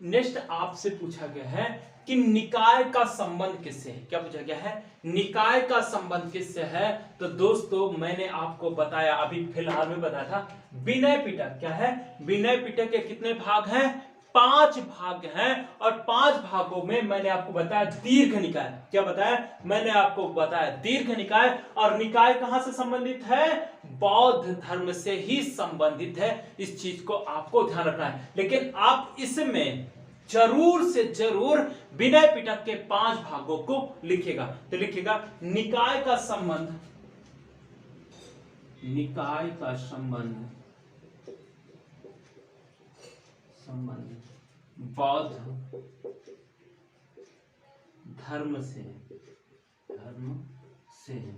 नेक्स्ट आपसे पूछा गया है कि निकाय का संबंध किससे है। क्या पूछा गया है, निकाय का संबंध किससे है। तो दोस्तों मैंने आपको बताया, अभी फिलहाल में बताया था, विनय पिटक। क्या है, विनय पिटक के कितने भाग हैं, 5 भाग हैं। और 5 भागों में मैंने आपको बताया दीर्घ निकाय। क्या बताया, मैंने आपको बताया दीर्घ निकाय। और निकाय कहां से संबंधित है, बौद्ध धर्म से ही संबंधित है। इस चीज को आपको ध्यान रखना है। लेकिन आप इसमें जरूर से जरूर विनय पिटक के 5 भागों को लिखिएगा। तो लिखिएगा निकाय का संबंध, निकाय का संबंध बौद्ध धर्म से है।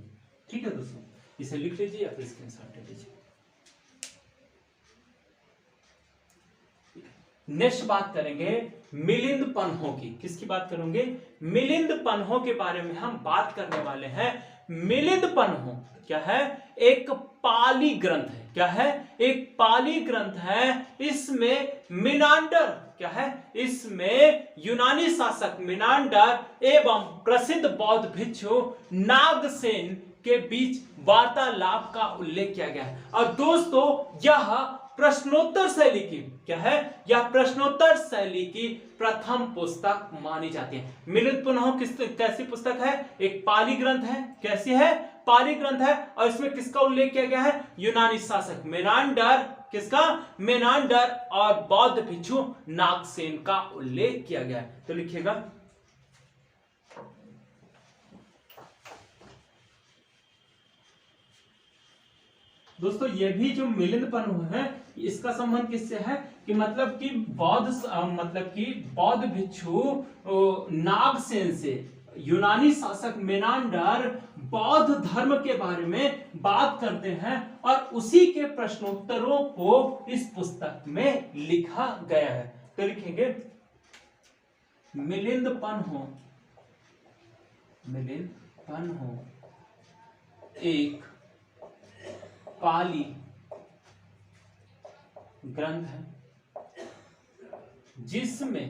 ठीक है दोस्तों, इसे लिख लीजिए या फिर स्क्रीनशॉट ले लीजिए। नेक्स्ट बात करेंगे मिलिंद पन्हों की। किसकी बात करेंगे, मिलिंद पन्हों के बारे में हम बात करने वाले हैं। मिलिंद पन्हों क्या है, एक पाली ग्रंथ है। क्या है, एक पाली ग्रंथ है। इसमें मिनांडर क्या है, इसमें यूनानी शासक मिनांडर एवं प्रसिद्ध बौद्ध भिक्षु नागसेन के बीच वार्तालाप का उल्लेख किया गया है। और दोस्तों यह प्रश्नोत्तर शैली की क्या है, यह प्रश्नोत्तर शैली की प्रथम पुस्तक मानी जाती है। मिलिंद पन्हों कैसी पुस्तक है, एक पाली ग्रंथ है। कैसी है, पाली ग्रंथ है। और इसमें किसका उल्लेख किया गया है, यूनानी शासक मेनांडर, किसका, मेनांडर और बौद्ध भिक्षु नागसेन का उल्लेख किया गया है। तो लिखिएगा दोस्तों, ये भी जो मिलिंद पन्हों है इसका संबंध किससे है कि मतलब कि बौद्ध भिक्षु नागसेन से यूनानी शासक मेनांडर बौद्ध धर्म के बारे में बात करते हैं और उसी के प्रश्नोत्तरों को इस पुस्तक में लिखा गया है। तो लिखेंगे मिलिंद पन्हों एक पाली ग्रंथ है जिसमें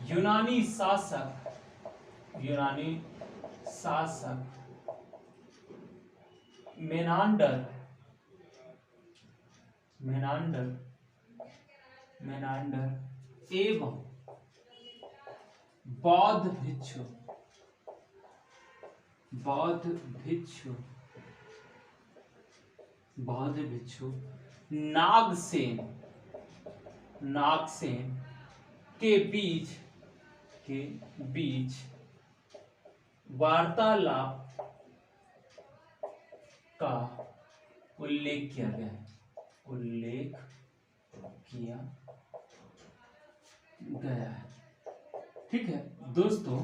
यूनानी शासक मेनांडर एवं बौद्ध भिक्षु नागसेन के बीच वार्तालाप का उल्लेख किया गया है। ठीक है दोस्तों,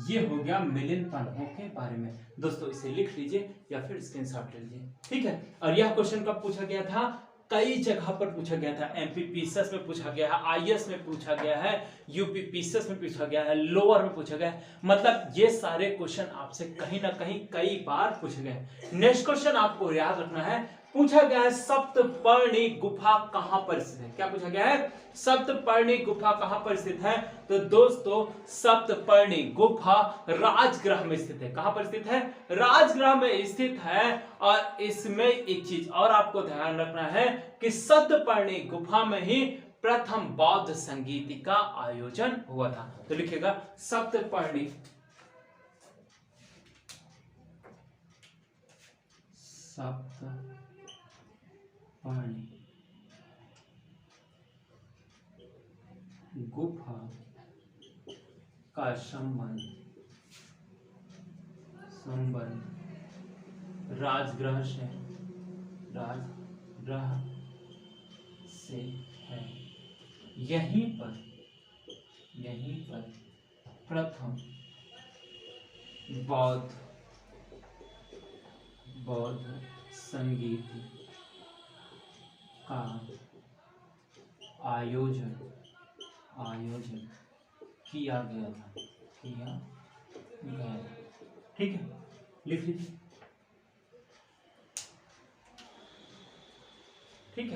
ये हो गया मिलिंद पन्हों के बारे में। दोस्तों इसे लिख लीजिए या फिर स्क्रीनशॉट ले लीजिए। ठीक है, और यह क्वेश्चन कब पूछा गया था? कई जगह पर पूछा गया था। एमपी पीसीएस में पूछा गया है, आईएएस में पूछा गया है, यूपी पीसीएस में पूछा गया है, लोअर में पूछा गया है। मतलब ये सारे क्वेश्चन आपसे कहीं ना कहीं कई बार पूछे गए। नेक्स्ट क्वेश्चन आपको याद रखना है, पूछा गया है सप्तपर्णी गुफा कहां पर स्थित है। क्या पूछा गया है? सप्तपर्णी गुफा कहां पर स्थित है? तो दोस्तों सप्तपर्णी गुफा राजगृह में स्थित है। कहां पर स्थित है? राजगृह में स्थित है। और इसमें एक चीज और आपको ध्यान रखना है कि सप्तपर्णी गुफा में ही प्रथम बौद्ध संगीत का आयोजन हुआ था। तो लिखिएगा सप्तपर्णी गुफा का संबंध राजगृह से है। यहीं पर प्रथम बौद्ध संगीत का आयोजन किया गया था। ठीक है, लिख लीजिए। ठीक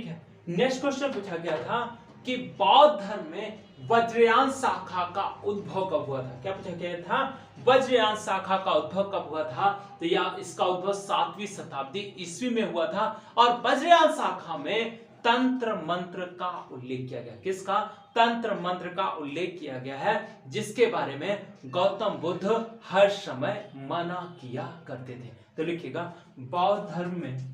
है, नेक्स्ट क्वेश्चन पूछा गया था कि बौद्ध धर्म में वज्रयान शाखा का उद्भव कब हुआ था। क्या पूछा गया था? वज्रयान शाखा का उद्भव कब हुआ था? तो या इसका उद्भव 7वीं शताब्दी ईस्वी में हुआ था। और वज्रयान शाखा में तंत्र मंत्र का उल्लेख किया गया। किसका? तंत्र मंत्र का उल्लेख किया गया है, जिसके बारे में गौतम बुद्ध हर समय मना किया करते थे। तो लिखिएगा बौद्ध धर्म में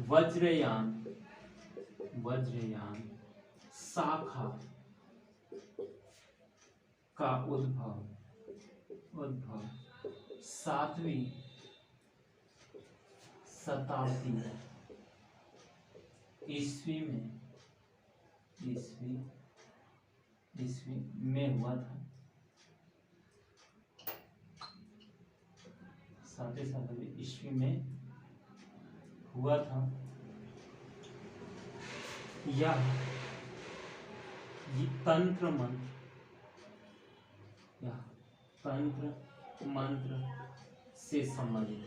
वज्रयान शाखा का उद्भव 7वीं शताब्दी ईस्वी में हुआ था। 7वीं शताब्दी ईस्वी में हुआ था। यह तंत्र मंत्र से संबंधित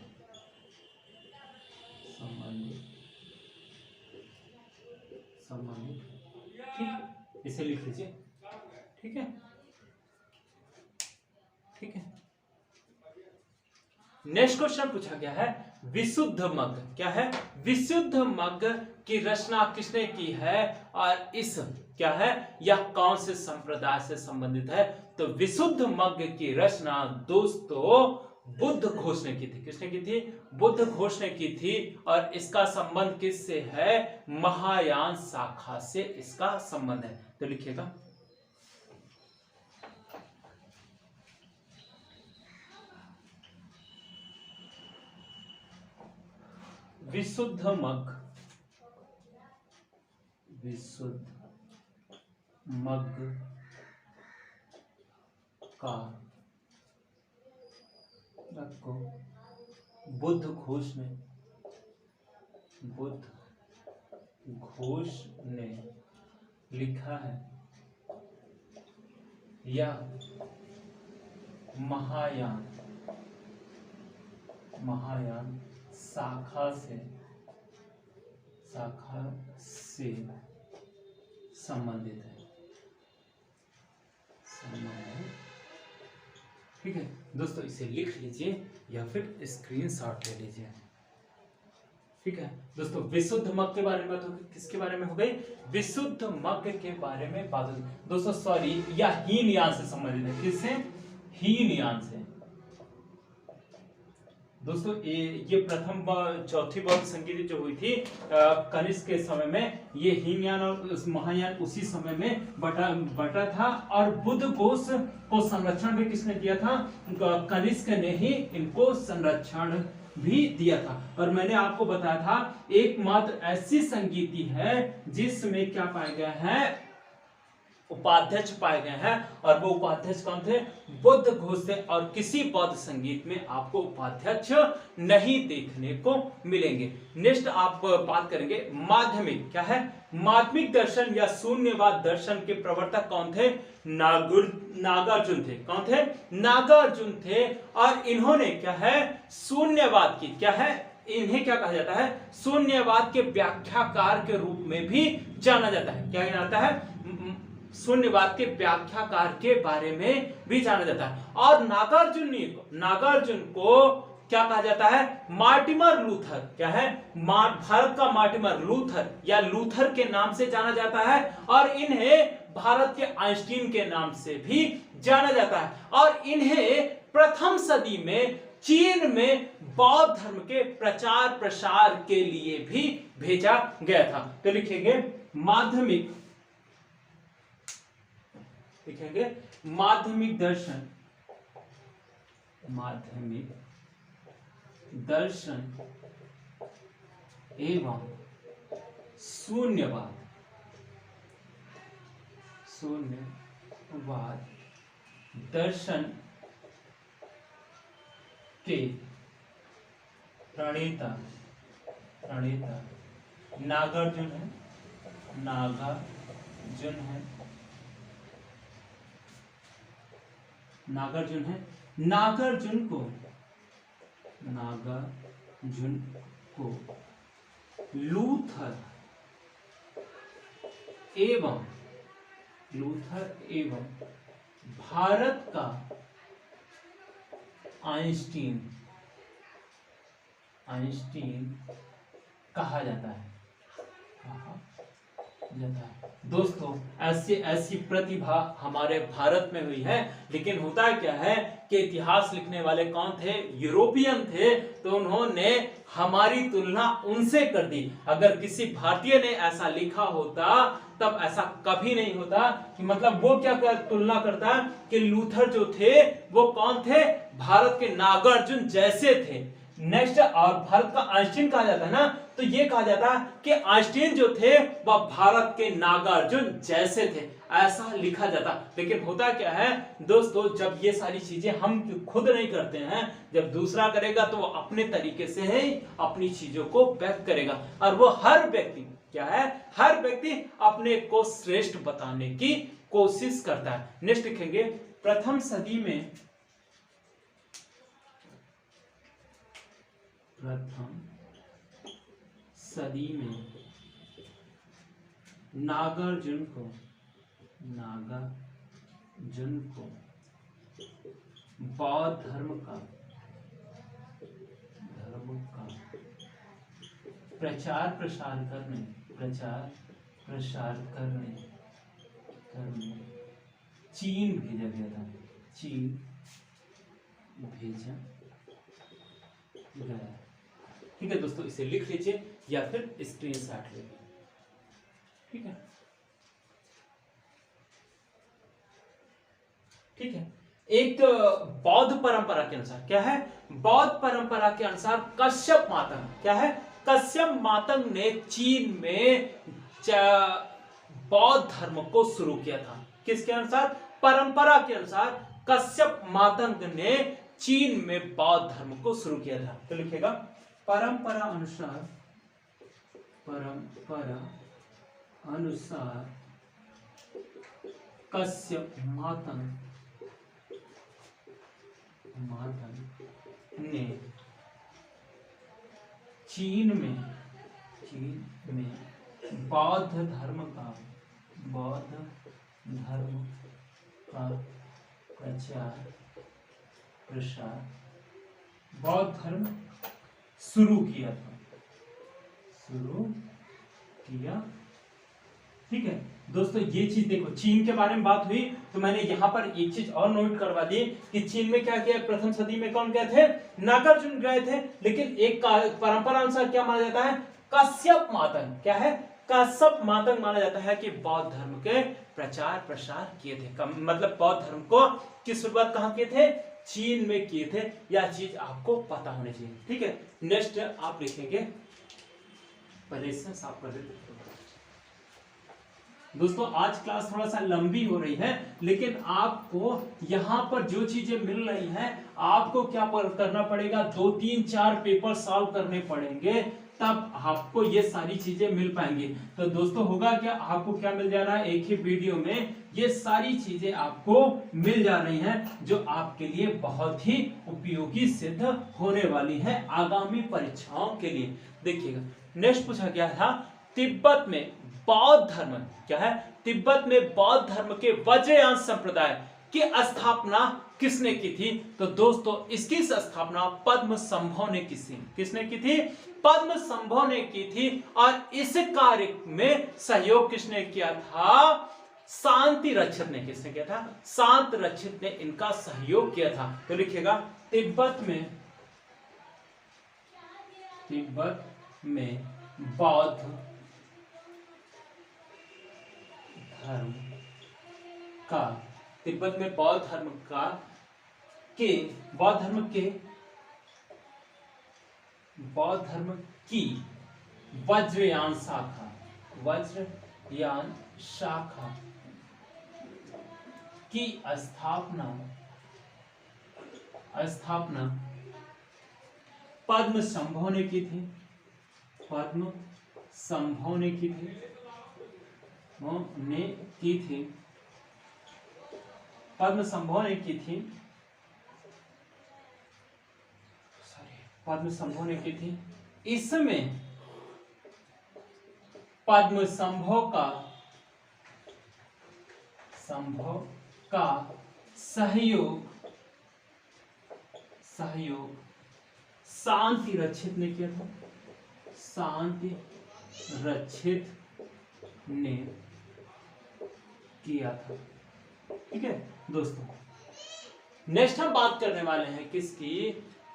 ठीक, इसे लिख लीजिए। ठीक है, नेक्स्ट क्वेश्चन पूछा गया है विशुद्ध मग्ग। क्या है? विशुद्ध मग्ग की रचना किसने की है? और इस क्या है, यह कौन से संप्रदाय से संबंधित है? तो विशुद्ध मग्ग की रचना दोस्तों बुद्ध घोष ने की थी। किसने की थी? बुद्ध घोष ने की थी। और इसका संबंध किससे है? महायान शाखा से इसका संबंध है। तो लिखिएगा विशुद्ध मग्ग का को बुद्ध घोष ने लिखा है। यह महायान शाखा से संबंधित है। ठीक है दोस्तों, इसे लिख लीजिए या फिर स्क्रीनशॉट ले लीजिए। ठीक है दोस्तों, विशुद्ध मग्ग के बारे में बात होगी। किसके बारे में हो गई? विशुद्ध मग्ग के बारे में बात होगी। दोस्तों सॉरी, यह हीनयान से संबंधित है। किससे? हीनयान से। दोस्तों ये प्रथम चौथी बौद्ध संगीति जो हुई थी कनिष्क के समय में, ये हीनयान और महायान उसी समय में बटा था। और बुद्ध घोष को संरक्षण भी किसने दिया था? कनिष्क ने ही इनको संरक्षण भी दिया था। और मैंने आपको बताया था एकमात्र ऐसी संगीति है जिसमें क्या पाया गया है? उपाध्यक्ष पाए गए हैं। और वो उपाध्यक्ष कौन थे? बुद्ध घोष थे। और किसी बौद्ध संगीत में आपको उपाध्यक्ष नहीं देखने को मिलेंगे। नेक्स्ट आप बात करेंगे माध्यमिक। क्या है? माध्यमिक दर्शन या शून्यवाद दर्शन के प्रवर्तक कौन थे? नागार्जुन थे। कौन थे? नागार्जुन थे। और इन्होंने क्या है? शून्यवाद की क्या है? इन्हें क्या कहा जाता है? शून्यवाद के व्याख्याकार के रूप में भी जाना जाता है। क्या जाता है? शून्यवाद के व्याख्याकार के बारे में भी जाना जाता है। और नागार्जुन को क्या कहा जाता है? Mortimer Luther. क्या है? भारत का मार्टिमर लूथर या लूथर के नाम से जाना जाता है। और इन्हें भारत के आइंस्टीन के नाम से भी जाना जाता है। और इन्हें प्रथम सदी में चीन में बौद्ध धर्म के प्रचार प्रसार के लिए भी भेजा गया था। तो लिखेंगे माध्यमिक, लिखेंगे माध्यमिक दर्शन, माध्यमिक दर्शन एवं शून्यवाद, शून्यवाद दर्शन के प्रणेता नागार्जुन है। नागार्जुन है। नागार्जुन को लूथर एवं भारत का आइंस्टीन कहा जाता है। दोस्तों ऐसी प्रतिभा हमारे भारत में हुई है। लेकिन होता क्या है कि इतिहास लिखने वाले कौन थे? यूरोपियन थे। तो उन्होंने हमारी तुलना उनसे कर दी। अगर किसी भारतीय ने ऐसा लिखा होता तब ऐसा कभी नहीं होता कि मतलब वो क्या तुलना करता कि लूथर जो थे वो कौन थे? भारत के नागार्जुन जैसे थे। नेक्स्ट, और भारत का आइंस्टीन कहा जाता है ना, तो ये कहा जाता है कि आइंस्टीन जो थे वह भारत के नागार्जुन जैसे थे, ऐसा लिखा जाता। लेकिन होता क्या है दोस्तों, जब ये सारी चीजें हम खुद नहीं करते हैं, जब दूसरा करेगा तो वो अपने तरीके से ही अपनी चीजों को व्यक्त करेगा। और वो हर व्यक्ति क्या है? हर व्यक्ति अपने को श्रेष्ठ बताने की कोशिश करता है। नेक्स्ट लिखेंगे प्रथम सदी में नागार्जुन को बौद्ध धर्म का प्रचार प्रसार करने चीन भेजा गया था। ठीक है दोस्तों, इसे लिख लीजिए या फिर स्क्रीनशॉट लीजिए। ठीक है, ठीक है। एक बौद्ध परंपरा के अनुसार क्या है? बौद्ध परंपरा के अनुसार कश्यप मातंग, क्या है? कश्यप मातंग ने चीन में बौद्ध धर्म को शुरू किया था। किसके अनुसार? परंपरा के अनुसार कश्यप मातंग ने चीन में बौद्ध धर्म को शुरू किया था। तो लिखेगा परंपरा अनुसार कश्यप मातंग ने चीन में बौद्ध धर्म का प्रचार प्रसार बौद्ध धर्म शुरू किया ठीक है दोस्तों, ये चीज देखो, चीन के बारे में बात हुई तो मैंने यहाँ पर एक चीज और नोट करवा दी कि चीन में क्या किया, प्रथम सदी में कौन गए थे, नागार्जुन गए थे। लेकिन एक परंपरा अनुसार क्या माना जाता है, कश्यप मातंग, क्या है, कश्यप मातंग माना जाता है कि बौद्ध धर्म के प्रचार प्रसार किए थे। मतलब बौद्ध धर्म को की शुरुआत कहाँ किए थे, चीन में किए थे। यह चीज आपको पता होनी चाहिए। ठीक है, नेक्स्ट आप लिखेंगे परेशंस आप कर देते। दोस्तों आज क्लास थोड़ा सा लंबी हो रही है, लेकिन आपको यहाँ पर जो चीजें मिल रही हैं आपको क्या करना पड़ेगा, 2 3 4 पेपर सॉल्व करने पड़ेंगे, तब आपको ये सारी चीजें मिल पाएंगी। तो दोस्तों होगा क्या, आपको क्या मिल जा रहा है, एक ही वीडियो में ये सारी चीजें आपको मिल जा रही हैं जो आपके लिए बहुत ही उपयोगी सिद्ध होने वाली है आगामी परीक्षाओं के लिए। देखिएगा नेक्स्ट पूछा गया था, तिब्बत में बौद्ध धर्म, क्या है, तिब्बत में बौद्ध धर्म के वज्रयान संप्रदाय की स्थापना किसने की थी। तो दोस्तों इसकी स्थापना पद्मसंभव ने किसने की थी, पद्मसंभव ने की थी। और इस कार्य में सहयोग किसने किया था, शांति रक्षित ने। किसने किया था, शांत रक्षित ने इनका सहयोग किया था। तो लिखिएगा तिब्बत में बौद्ध धर्म का, तिब्बत में बौद्ध धर्म की वज्रयान शाखा की स्थापना पद्मसंभव ने की थी। पद्मसंभव ने की थी। पद्मसंभव ने की थी। इसमें पद्मसंभव का सहयोग शांति रक्षित ने किया था। शांति रक्षित ने किया था। ठीक है दोस्तों, नेक्स्ट हम बात करने वाले हैं किसकी,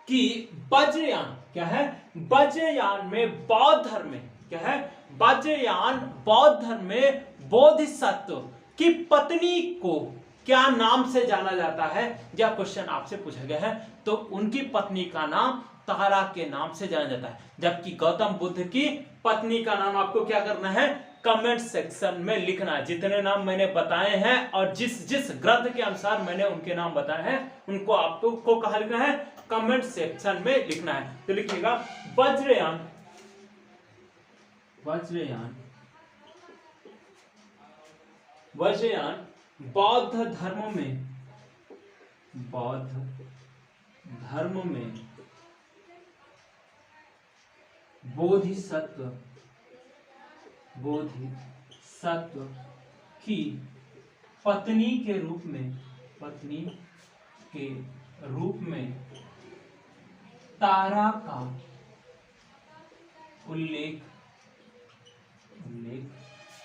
कि वज्रयान, क्या है, वज्रयान में बौद्ध धर्म में, क्या है, वज्रयान बौद्ध धर्म में बोधिसत्व की पत्नी को क्या नाम से जाना जाता है। यह क्वेश्चन आपसे पूछा गया है। तो उनकी पत्नी का नाम तारा के नाम से जाना जाता है। जबकि गौतम बुद्ध की पत्नी का नाम आपको क्या करना है, कमेंट सेक्शन में लिखना है। जितने नाम मैंने बताए हैं और जिस ग्रंथ के अनुसार मैंने उनके नाम बताए हैं उनको आपको कहाँ लिखना है, कमेंट सेक्शन में लिखना है। तो लिखिएगा वज्रयान बौद्ध धर्म में बोधिसत्व की पत्नी के रूप में तारा का उल्लेख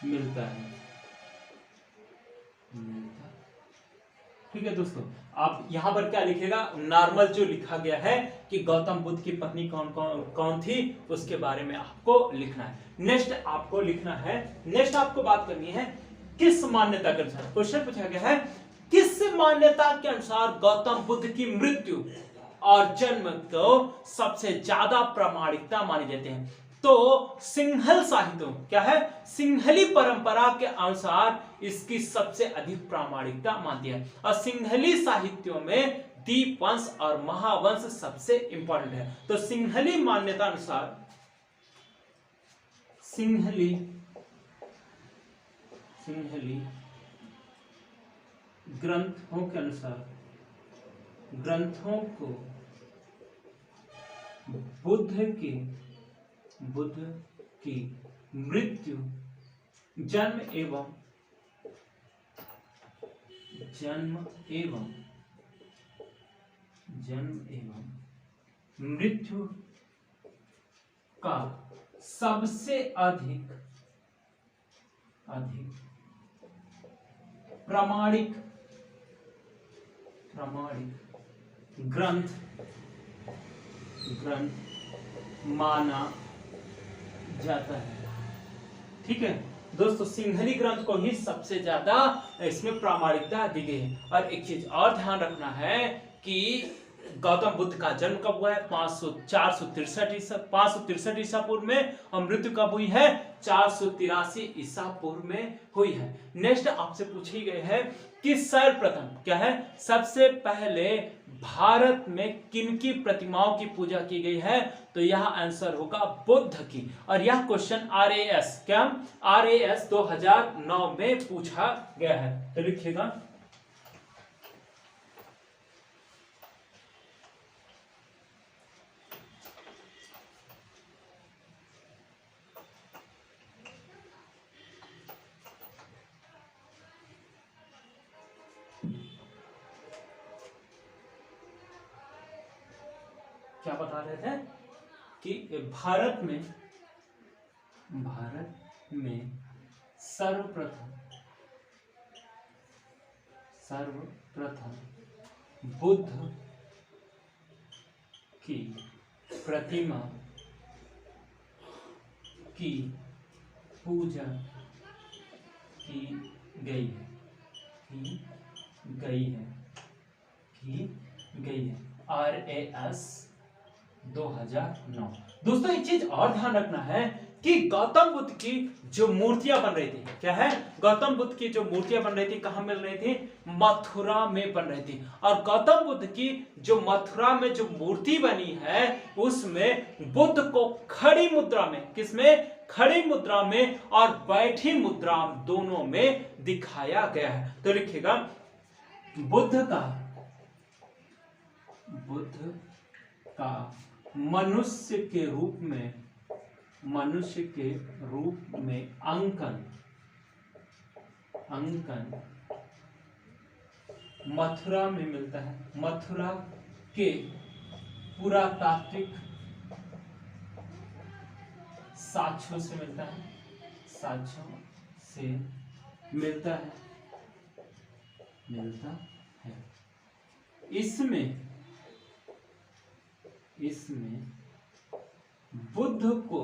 मिलता है। ठीक है दोस्तों, आप यहां पर क्या लिखेगा, नॉर्मल जो लिखा गया है कि गौतम बुद्ध की पत्नी कौन थी उसके बारे में आपको लिखना है। नेक्स्ट आपको लिखना है, नेक्स्ट आपको बात करनी है किस मान्यता के अनुसार, क्वेश्चन पूछा गया है किस मान्यता के अनुसार गौतम बुद्ध की मृत्यु और जन्म को सबसे ज्यादा प्रामाणिकता मानी जाती है। तो सिंहल साहित्य, क्या है, सिंहली परंपरा के अनुसार इसकी सबसे अधिक प्रामाणिकता मानती है। और सिंहली साहित्यों में दीपवंश और महावंश सबसे इंपॉर्टेंट है। तो सिंहली मान्यता अनुसार, सिंहली ग्रंथों के अनुसार, ग्रंथों को बुद्ध की मृत्यु, जन्म एवं मृत्यु का सबसे अधिक अधिक प्रामाणिक ग्रंथ माना जाता है। ठीक है दोस्तों, सिंहली ग्रंथ को ही सबसे ज्यादा इसमें प्रामाणिकता दी गई है। और एक चीज और ध्यान रखना है कि गौतम बुद्ध का जन्म कब हुआ है? 563 ईसा पूर्व में, और मृत्यु कब हुई है? 483 ईसा पूर्व में हुई है। नेक्स्ट आपसे पूछी गई है कि सर्वप्रथम क्या है, सबसे पहले भारत में किनकी प्रतिमाओं की पूजा की गई है? तो यह आंसर होगा बुद्ध की। और यह क्वेश्चन RAS क्या RAS 2009 में पूछा गया है, तो लिखिएगा। क्या बता रहे थे कि भारत में सर्वप्रथम बुद्ध की प्रतिमा की पूजा की गई है। RAS 2009। दोस्तों एक चीज और ध्यान रखना है कि गौतम बुद्ध की जो मूर्तियां बन रही थी, क्या है, गौतम बुद्ध की जो मूर्तियां बन रही थी कहां मिल रही थी? मथुरा में बन रही थी। और गौतम बुद्ध की जो मथुरा में जो मूर्ति बनी है उसमें बुद्ध को खड़ी मुद्रा में, किसमें? खड़ी मुद्रा में और बैठी मुद्रा दोनों में दिखाया गया है। तो लिखिएगा बुद्ध का मनुष्य के रूप में अंकन मथुरा में मिलता है। मथुरा के पुरातात्विक साक्ष्यों से मिलता है। इसमें बुद्ध को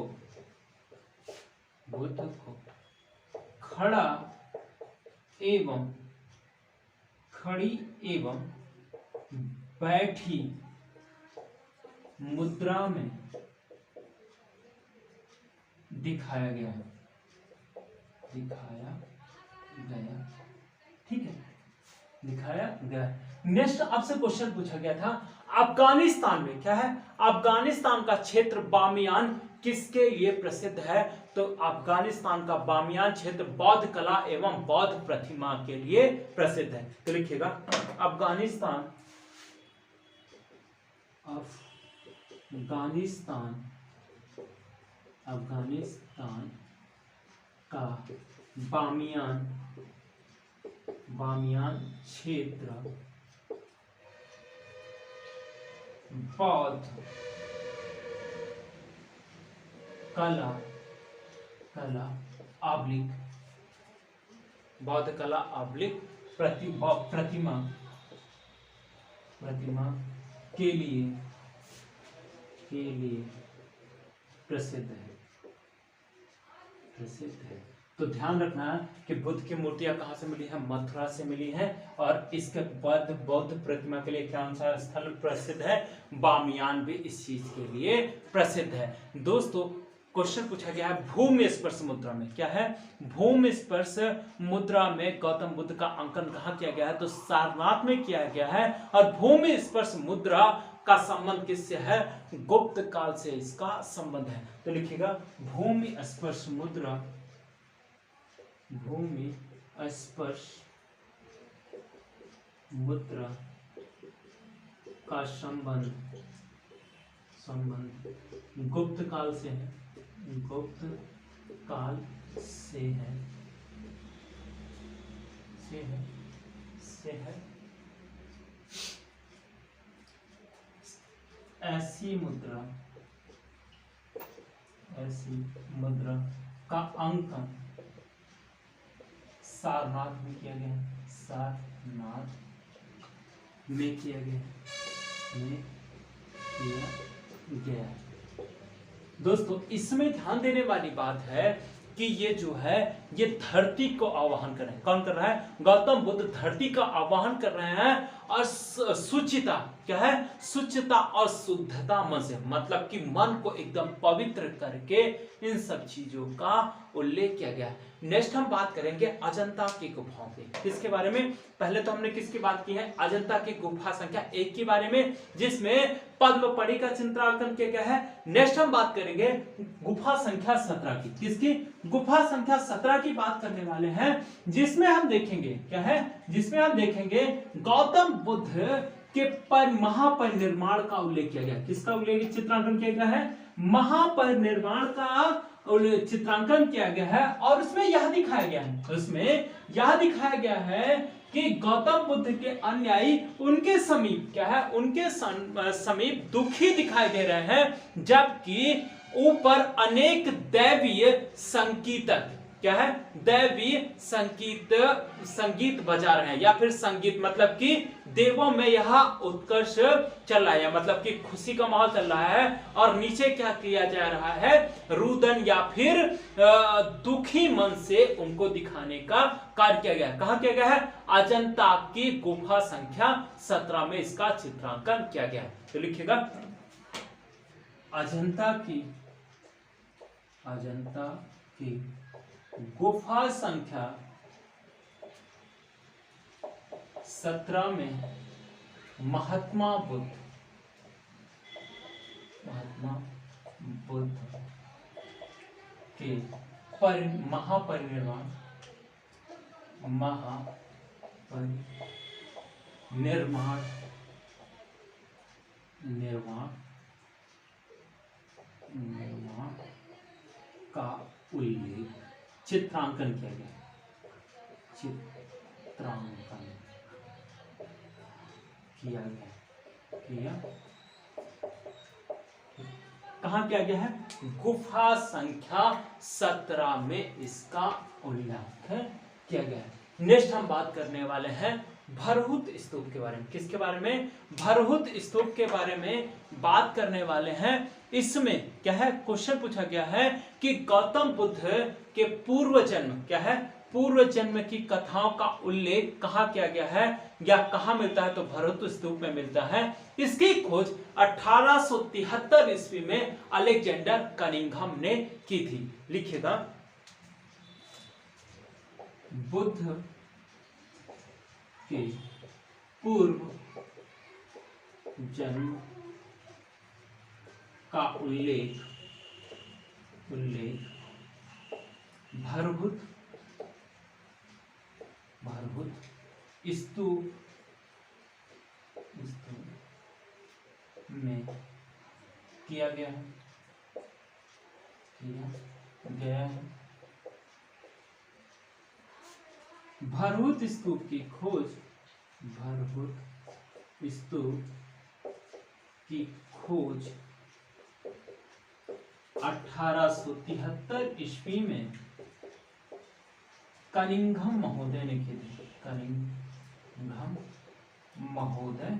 खड़ी एवं बैठी मुद्रा में दिखाया गया। ठीक है, दिखाया गया। नेक्स्ट आपसे क्वेश्चन पूछा गया था, अफगानिस्तान में क्या है, अफगानिस्तान का क्षेत्र बामियान किसके लिए प्रसिद्ध है? तो अफगानिस्तान का बामियान क्षेत्र बौद्ध कला एवं बौद्ध प्रतिमा के लिए प्रसिद्ध है। तो लिखिएगा अफगानिस्तान का बामियान क्षेत्र बौद्ध कला प्रतिमा के लिए प्रसिद्ध है। तो ध्यान रखना कि बुद्ध की मूर्तियां कहां से मिली है? मथुरा से मिली है। और इसके बाद बौद्ध प्रतिमा के लिए कौन सा स्थल प्रसिद्ध है? बामियान भी इस चीज के लिए प्रसिद्ध है। दोस्तों क्वेश्चन पूछा गया है भूमि स्पर्श मुद्रा में, क्या है, भूमि स्पर्श मुद्रा में गौतम बुद्ध का अंकन कहाँ किया गया है? तो सारनाथ में किया गया है। और भूमि स्पर्श मुद्रा का संबंध किससे है? गुप्त काल से इसका संबंध है। तो लिखिएगा भूमि स्पर्श मुद्रा का संबंध गुप्त काल से है। ऐसी मुद्रा का अंकन सारनाथ में किया गया है, सारनाथ में किया गया है। दोस्तों इसमें ध्यान देने वाली बात है कि ये जो है ये धरती को आवाहन कर रहे हैं। कौन कर रहा है? गौतम बुद्ध धरती का आवाहन कर रहे हैं और शुचिता क्या है? शुचिता और शुद्धता मन से, मतलब कि मन को एकदम पवित्र करके इन सब चीजों का उल्लेख किया गया है। नेक्स्ट हम बात करेंगे अजंता की गुफाओं की। किसके बारे में? पहले तो हमने किसकी बात की है? अजंता की गुफा संख्या 1 के बारे में, जिसमें पद्मपढ़ी का चित्रांकन किया गया है। नेक्स्ट हम बात करेंगे गुफा संख्या 17 की। किसकी? गुफा संख्या 17 की बात करने वाले हैं, जिसमें हम देखेंगे क्या है? जिसमें हम देखेंगे गौतम बुद्ध के महापरिनिर्वाण का उल्लेख किया गया। किसका उल्लेख चित्रांकन किया गया है? महापरिनिर्वाण का चित्रांकन किया गया है। और उसमें यह दिखाया गया है कि गौतम बुद्ध के अनुयायी उनके समीप क्या है? उनके समीप दुखी दिखाई दे रहे हैं, जबकि ऊपर अनेक दैवीय संगीतक क्या है? दैवीय संगीत बजा रहे हैं, या फिर संगीत मतलब कि देवों में यह उत्कर्ष चल रहा है, मतलब कि खुशी का माहौल चल रहा है। और नीचे क्या किया जा रहा है? रुदन या फिर दुखी मन से उनको दिखाने का कार्य किया गया है। कहां किया गया है? अजंता की गुफा संख्या 17 में इसका चित्रांकन किया गया है। तो लिखिएगा अजंता की गुफा संख्या 17 में महात्मा बुद्ध के महापरिनिर्वाण का उल्लेख चित्रांकन किया गया। कहां किया गया है? गुफा संख्या 17 में इसका उल्लेख किया गया है। नेक्स्ट हम बात करने वाले हैं भरहुत स्तूप के बारे में। किसके बारे में? भरहुत स्तूप के बारे में बात करने वाले हैं। इसमें क्या है? क्वेश्चन पूछा गया है कि गौतम बुद्ध के पूर्व जन्म क्या है? पूर्व जन्म की कथाओं का उल्लेख कहां किया गया है या कहां मिलता है? तो भरहुत स्तूप में मिलता है। इसकी खोज 1873 ईस्वी में अलेक्जेंडर कनिंघम ने की थी। लिखिएगा बुद्ध के पूर्व जन्म का उल्लेख भरहुत स्तूप में किया गया है। भरहुत स्तूप की खोज 1873 ईस्वी में कनिंघम महोदय ने की थी। कनिंघम महोदय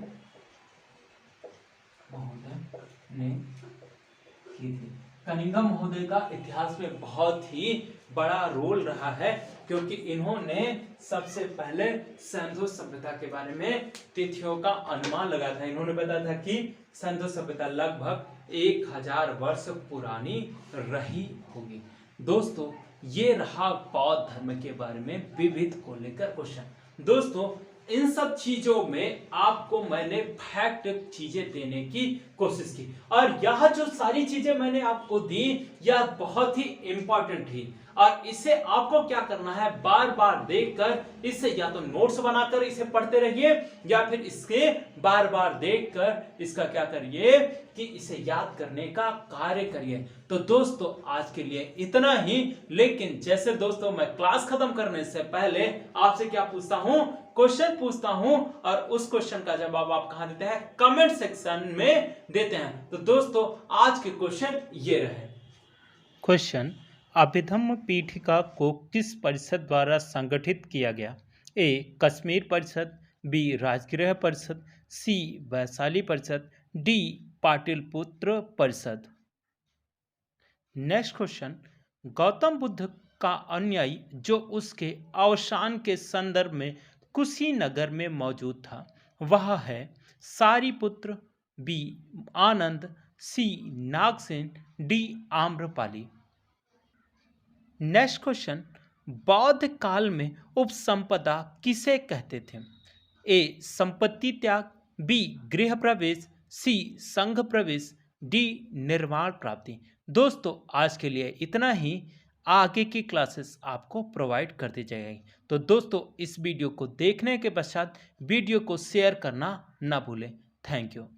ने की थी। कनिंघम महोदय का इतिहास में बहुत ही बड़ा रोल रहा है, क्योंकि इन्होंने सबसे पहले सिंधु सभ्यता के बारे में तिथियों का अनुमान लगाया था। इन्होंने बताया था कि सिंधु सभ्यता लगभग 1000 वर्ष पुरानी रही होगी। दोस्तों ये रहा बौद्ध धर्म के बारे में विविध को लेकर क्वेश्चन। दोस्तों इन सब चीजों में आपको मैंने फैक्ट चीजें देने की कोशिश की, और यह जो सारी चीजें मैंने आपको दी यह बहुत ही इंपॉर्टेंट थी। और इसे आपको क्या करना है? बार बार देखकर इससे या तो नोट्स बनाकर इसे पढ़ते रहिए, या फिर इसके बार बार देखकर इसका क्या करिए कि इसे याद करने का कार्य करिए। तो दोस्तों आज के लिए इतना ही। लेकिन जैसे दोस्तों मैं क्लास खत्म करने से पहले आपसे क्या पूछता हूं? क्वेश्चन पूछता हूं, और उस क्वेश्चन का जवाब आप कहां देते हैं? कमेंट सेक्शन में देते हैं। तो दोस्तों आज के क्वेश्चन ये रहे। क्वेश्चन अभिधम्म पीठिका को किस परिषद द्वारा संगठित किया गया? ए. कश्मीर परिषद, बी. राजगृह परिषद, सी. वैशाली परिषद, डी. पाटलिपुत्र परिषद। नेक्स्ट क्वेश्चन, गौतम बुद्ध का अनुयायी जो उसके अवसान के संदर्भ में कुशीनगर में मौजूद था वह है Sariputra, B. Ananda, C. Nagasena, D. Amrapali. Next question, बौद्ध काल में उपसंपदा किसे कहते थे? ए. संपत्ति त्याग, बी. गृह प्रवेश, सी. संघ प्रवेश, डी. निर्वाण प्राप्ति। दोस्तों आज के लिए इतना ही, आगे की क्लासेस आपको प्रोवाइड कर दी जाएगी। तो दोस्तों इस वीडियो को देखने के पश्चात वीडियो को शेयर करना ना भूलें। Thank you.